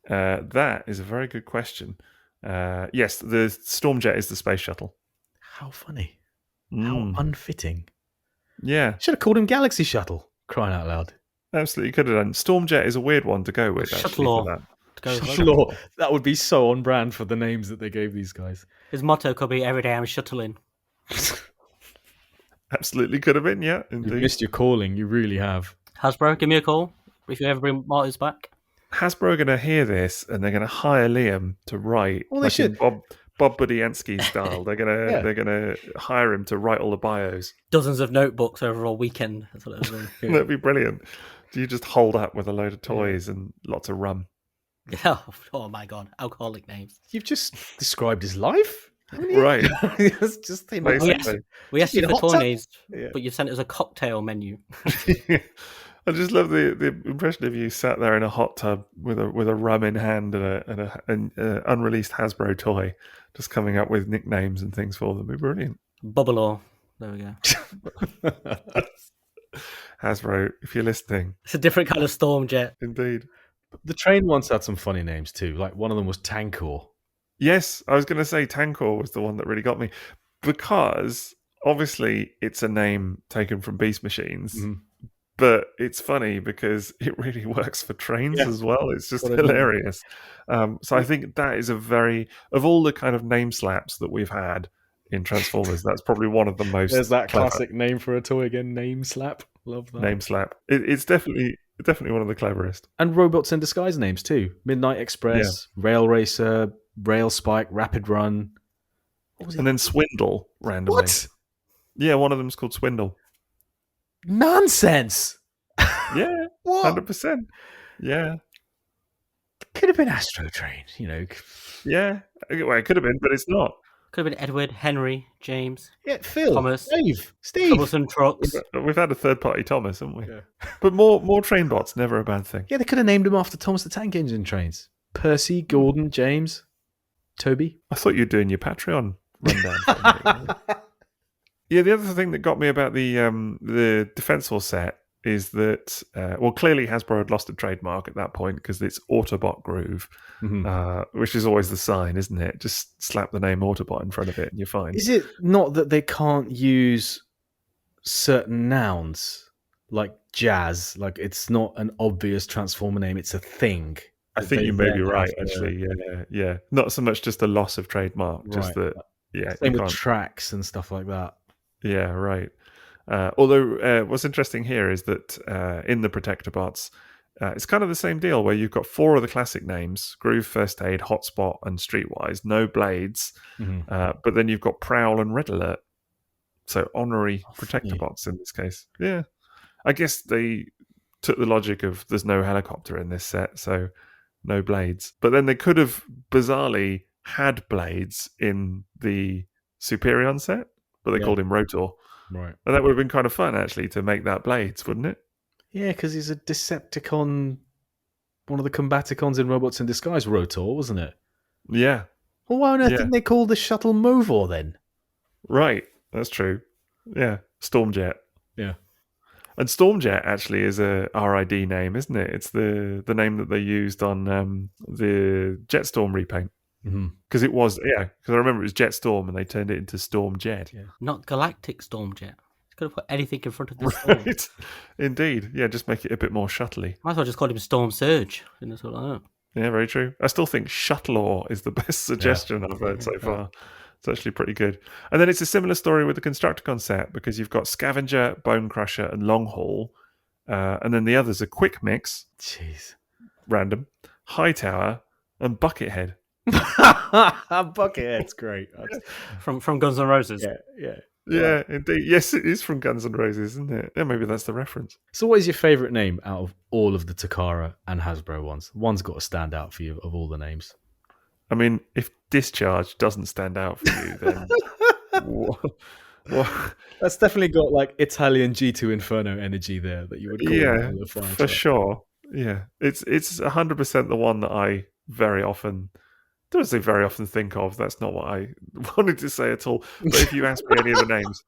That is a very good question. Yes, the Stormjet is the space shuttle. How funny. How unfitting. Yeah. Should have called him Galaxy Shuttle, crying out loud. Absolutely could have done. Stormjet is a weird one to go with, actually, for that. Shuttle. That would be so on brand for the names that they gave these guys. His motto could be "Every day I'm shuttling." Absolutely could have been, yeah. Indeed. You've missed your calling. You really have. Hasbro, give me a call if you ever bring Martyrs back. Hasbro are going to hear this and they're going to hire Liam to write. Well, they should. Bob Budiansky style. They're gonna hire him to write all the bios. Dozens of notebooks over a weekend. That's what it'll be. That'd be brilliant. Do you just hold up with a load of toys and lots of rum? Oh my god, alcoholic names. You've just described his life, right? It's just we asked you for toy names, but you've sent us a cocktail menu. I just love the impression of you sat there in a hot tub with a rum in hand and an unreleased Hasbro toy, just coming up with nicknames and things for them. It'd be brilliant. Bubble. There we go. Hasbro, if you're listening, it's a different kind of Stormjet. Indeed. The train once had some funny names too. Like one of them was Tankor. Yes, I was going to say Tankor was the one that really got me because obviously it's a name taken from Beast Machines. But it's funny because it really works for trains as well. It's just hilarious. So I think that is of all the kind of name slaps that we've had in Transformers, that's probably one of the most. There's that classic name for a toy again, name slap. Love that. Name slap. It's definitely one of the cleverest. And robots in disguise names too. Midnight Express, Rail Racer, Rail Spike, Rapid Run. And then Swindle randomly. What? Yeah, one of them's called Swindle. Nonsense. Yeah, what? 100%. Yeah, could have been Astro Train, Yeah, well, it could have been, but it's not. Could have been Edward, Henry, James, Phil, Thomas, Steve. Troublesome Trucks. We've had a third-party Thomas, haven't we? Yeah. But more train bots, never a bad thing. Yeah, they could have named him after Thomas the Tank Engine trains. Percy, Gordon, James, Toby. I thought you were doing your Patreon rundown. Yeah, the other thing that got me about the Defensor set is that, clearly Hasbro had lost a trademark at that point because it's Autobot Groove, which is always the sign, isn't it? Just slap the name Autobot in front of it and you're fine. Is it not that they can't use certain nouns like jazz? Like it's not an obvious Transformer name, it's a thing. I think you may be right, actually. Yeah. Not so much just a loss of trademark, just that, Same with tracks and stuff like that. Yeah, right. Although what's interesting here is that in the Protector bots, it's kind of the same deal where you've got 4 of the classic names: Groove, First Aid, Hotspot, and Streetwise. No blades, but then you've got Prowl and Red Alert. So honorary Protector bots in this case. Yeah, I guess they took the logic of there's no helicopter in this set, so no blades. But then they could have bizarrely had blades in the Superion set, but they Yeah. called him Rotor. Right. And that would have been kind of fun, actually, to make that blades, wouldn't it? Yeah, because he's a Decepticon, one of the Combaticons in Robots in Disguise, Rotor, wasn't it? Yeah. Well, why on earth Yeah. didn't they call the shuttle Movor then? Right. That's true. Yeah. Stormjet. Yeah. And Stormjet actually is a RID name, isn't it? It's the name that they used on the Jetstorm repaint. Because it was, because I remember it was Jetstorm and they turned it into Stormjet. Yeah. Not Galactic Stormjet. Could have put anything in front of the storm. Right. Indeed. Yeah, just make it a bit more shuttly. Might as well just call him Storm Surge. And that's all like that. Yeah, very true. I still think Shuttlor is the best suggestion I've heard so far. It's actually pretty good. And then it's a similar story with the Constructicon set because you've got Scavenger, Bone Crusher, and Long Haul. And then the others are Quick Mix, Jeez. random, Hightower, and Buckethead. Buckethead's great. From Guns N' Roses. Yeah. Yeah, indeed. Yes, it is from Guns N' Roses, isn't it? Yeah, maybe that's the reference. So what is your favourite name out of all of the Takara and Hasbro ones? One's got to stand out for you of all the names. I mean, if Discharge doesn't stand out for you, then what? That's definitely got like Italian G2 Inferno energy there that you would call Yeah, the flying for truck. sure. Yeah, it's 100% the one that I very often, don't say very often think of. That's not what I wanted to say at all. But if you ask me any of the names,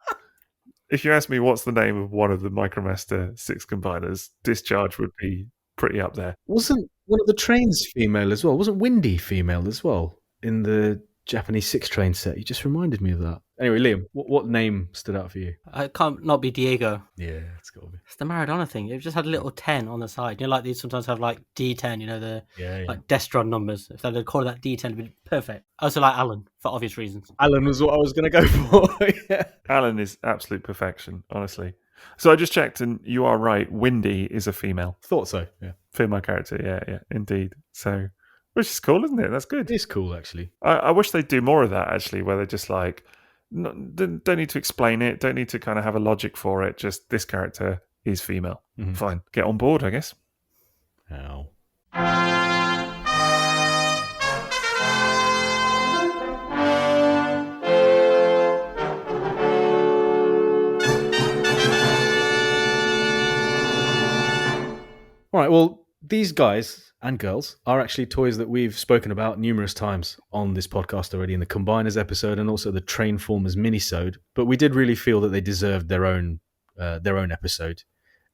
if you ask me what's the name of one of the Micromaster Sixcombiners, Discharge would be pretty up there. Wasn't one of the trains female as well? Wasn't Windy female as well in the Japanese 6 train set? You just reminded me of that. Anyway, Liam, what name stood out for you? It can't not be Diego. Yeah, it's got to be. It's the Maradona thing. It just had a little 10 on the side. You know, like these sometimes have like D10, you know, the like Destron numbers. If they'd call that D10, it'd be perfect. I also like Alan, for obvious reasons. Alan was what I was going to go for. Yeah. Alan is absolute perfection, honestly. So I just checked, and you are right. Windy is a female. Thought so, yeah. Female character, yeah, indeed. So, which is cool, isn't it? That's good. It is cool, actually. I wish they'd do more of that, actually, where they're just like, don't need to explain it, don't need to kind of have a logic for it, just this character is female. Mhm. Fine. Get on board, I guess. Ow. All right, well, these guys and girls are actually toys that we've spoken about numerous times on this podcast already in the Combiners episode and also the Trainformers minisode. But we did really feel that they deserved their own episode,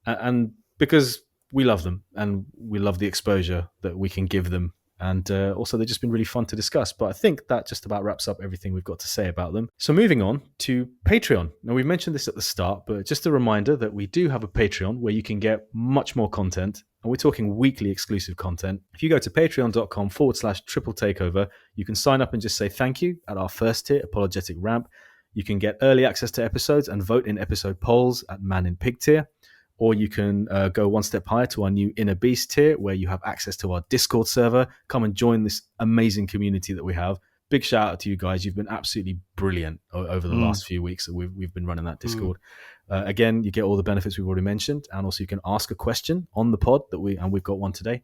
and because we love them and we love the exposure that we can give them, and also they've just been really fun to discuss. But I think that just about wraps up everything we've got to say about them. So moving on to Patreon. Now, we've mentioned this at the start, but just a reminder that we do have a Patreon where you can get much more content. And we're talking weekly exclusive content. If you go to patreon.com/triple takeover, you can sign up and just say thank you at our first tier, Apologetic Ramp. You can get early access to episodes and vote in episode polls at Man in Pig tier. Or you can go one step higher to our new Inner Beast tier, where you have access to our Discord server. Come and join this amazing community that we have. Big shout out to you guys. You've been absolutely brilliant over the last few weeks that we've been running that Discord. Again, you get all the benefits we've already mentioned, and also you can ask a question on the pod we've got one today.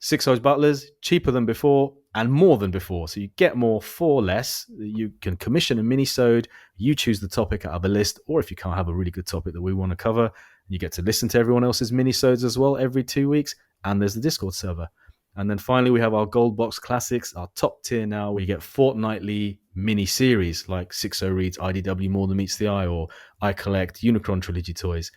Sixo's Butlers, cheaper than before and more than before. So you get more for less. You can commission a mini-sode. You choose the topic out of the list, or if you can't have a really good topic that we want to cover, you get to listen to everyone else's mini-sodes as well every 2 weeks. And there's the Discord server. And then finally, we have our Gold Box Classics, our top tier now, where you get fortnightly mini-series like Sixo reads IDW More Than Meets the Eye, or I collect Unicron Trilogy toys.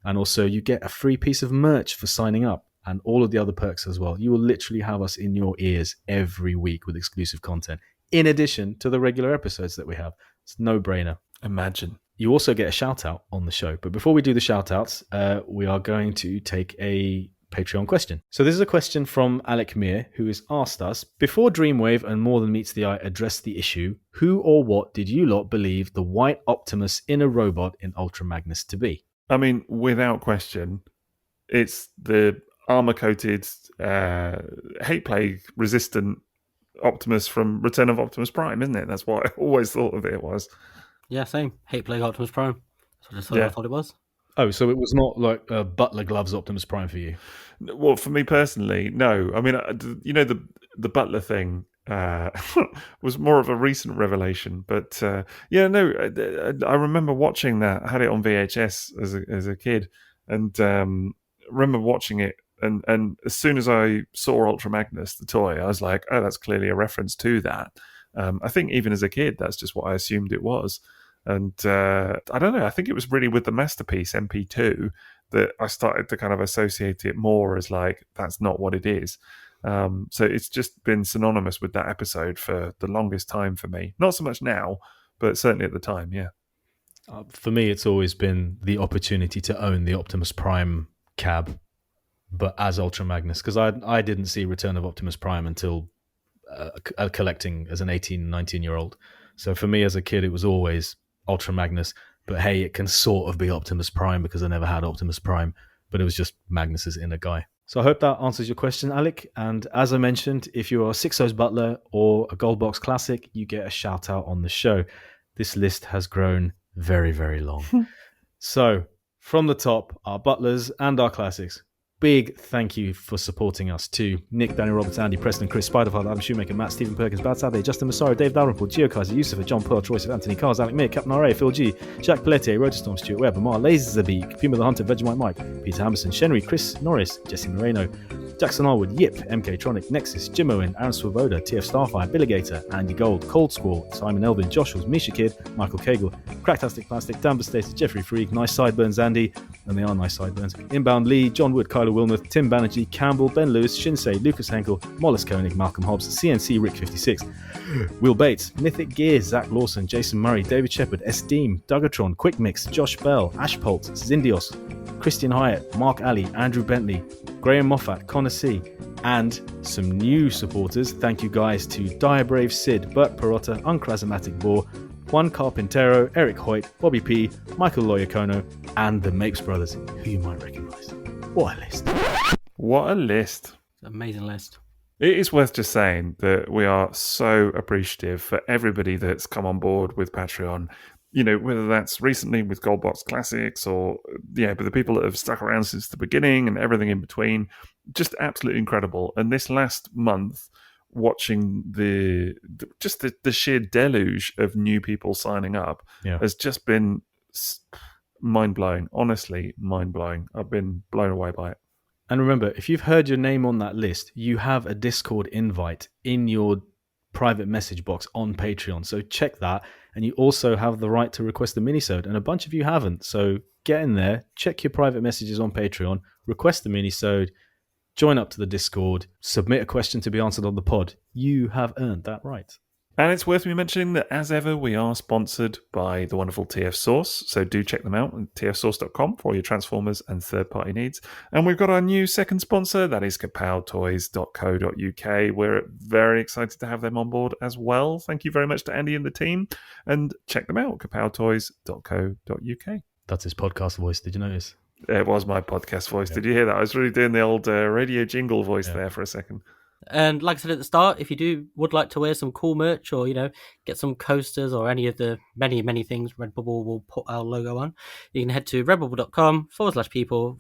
And also you get a free piece of merch for signing up and all of the other perks as well. You will literally have us in your ears every week with exclusive content, in addition to the regular episodes that we have. It's a no-brainer. Imagine. You also get a shout-out on the show. But before we do the shout-outs, we are going to take a Patreon question. So this is a question from Alec Meir, who has asked us, before Dreamwave and More Than Meets the Eye addressed the issue, who or what did you lot believe the white Optimus in a robot in Ultra Magnus to be? I mean, without question, it's the armor-coated, hate plague resistant Optimus from Return of Optimus Prime, isn't it? That's what I always thought of it was. Yeah, same. Hate Plague Optimus Prime. That's what I thought it was. Oh, so it was not like Butler Gloves Optimus Prime for you? Well, for me personally, no. I mean, the Butler thing was more of a recent revelation, but no. I remember watching that. I had it on VHS as a kid, and remember watching it. And as soon as I saw Ultra Magnus, the toy, I was like, oh, that's clearly a reference to that. I think even as a kid, that's just what I assumed it was. And I don't know. I think it was really with the Masterpiece MP2 that I started to kind of associate it more as like, that's not what it is. So it's just been synonymous with that episode for the longest time for me. Not so much now, but certainly at the time, yeah. For me, it's always been the opportunity to own the Optimus Prime cab, but as Ultra Magnus, because I didn't see Return of Optimus Prime until collecting as an 18, 19-year-old. So for me as a kid, it was always Ultra Magnus, but hey, it can sort of be Optimus Prime because I never had Optimus Prime, but it was just Magnus's inner guy. So I hope that answers your question, Alec. And as I mentioned, if you are a Sixo's Butler or a Gold Box Classic, you get a shout out on the show. This list has grown very, very long. So from the top, our Butlers and our Classics. Big thank you for supporting us to Nick, Daniel Roberts, Andy, Preston, Chris, Spiderfather, Adam Shoemaker, Matt, Stephen Perkins, Bad Saturday, Justin Massaro, Dave Dalrymple, Gio Kaiser, Yusufa, John Pearl, Troy, Anthony Cars, Alec Mir, Captain RA, Phil G, Jack Pelletier, Rogerstorm, Stuart Webb, Amar, Laserbeak, Puma the Hunter, Vegemite Mike, Peter Hammerson, Shenry, Chris Norris, Jesse Moreno, Jackson Arwood, Yip, MK Tronic, Nexus, Jim Owen, Aaron Swoboda, TF Starfire, Billigator, Andy Gold, Cold Squall, Simon Elvin, Josh Hills, Misha Kid, Michael Cagle, Cracktastic Plastic, Dan Status, Jeffrey Freak, Nice Sideburns, Andy, and they are nice sideburns, Inbound Lee, John Wood, Kyler Wilmuth, Tim Banerjee, Campbell, Ben Lewis, Shinsei, Lucas Henkel, Mollis Koenig, Malcolm Hobbs, CNC Rick 56, Will Bates, Mythic Gears, Zach Lawson, Jason Murray, David Shepard, Esteem, Dugatron, Quick Mix, Josh Bell, Ashpult, Zindios, Christian Hyatt, Mark Alley, Andrew Bentley, Graham Moffat, Connor C, and some new supporters. Thank you guys to Diabrave Sid, Bert Perotta, Unchrasmatic Boar, Juan Carpintero, Eric Hoyt, Bobby P, Michael Loyacono, and the Mapes brothers, who you might recognise. What a list. What a list. Amazing list. It is worth just saying that we are so appreciative for everybody that's come on board with Patreon. You know, whether that's recently with Gold Box Classics or, but the people that have stuck around since the beginning and everything in between, just absolutely incredible. And this last month, watching the sheer deluge of new people signing up has just been mind-blowing. Honestly, mind-blowing. I've been blown away by it. And remember, if you've heard your name on that list, you have a Discord invite in your private message box on Patreon. So check that. And you also have the right to request a minisode. And a bunch of you haven't. So get in there, check your private messages on Patreon, request a minisode, join up to the Discord, submit a question to be answered on the pod. You have earned that right. And it's worth me mentioning that, as ever, we are sponsored by the wonderful TF Source, so do check them out at tfsource.com for all your Transformers and third-party needs. And we've got our new second sponsor, that is kapowtoys.co.uk. We're very excited to have them on board as well. Thank you very much to Andy and the team, and check them out, kapowtoys.co.uk. That's his podcast voice, did you notice? It was my podcast voice. Yeah. Did you hear that? I was really doing the old radio jingle voice there for a second. And like I said at the start, if you would like to wear some cool merch or, get some coasters or any of the many, many things Redbubble will put our logo on, you can head to redbubble.com/people/triple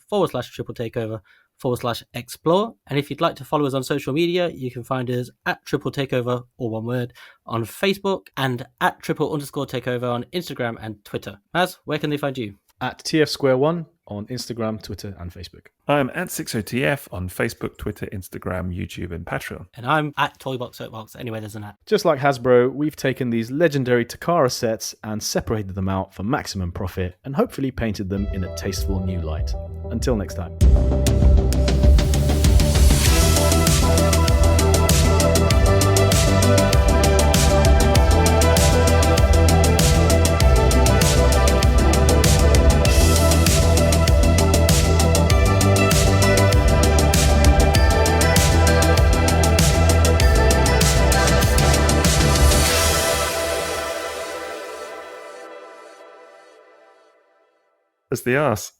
takeover/explore. And if you'd like to follow us on social media, you can find us at triple takeover, all one word, on Facebook and at triple_takeover on Instagram and Twitter. Maz, where can they find you? At TFsquareone on Instagram, Twitter, and Facebook. I'm at Sixo TF on Facebook, Twitter, Instagram, YouTube, and Patreon. And I'm at Toybox Soapbox. Anyway, there's an at. Just like Hasbro, we've taken these legendary Takara sets and separated them out for maximum profit and hopefully painted them in a tasteful new light. Until next time. As the arse.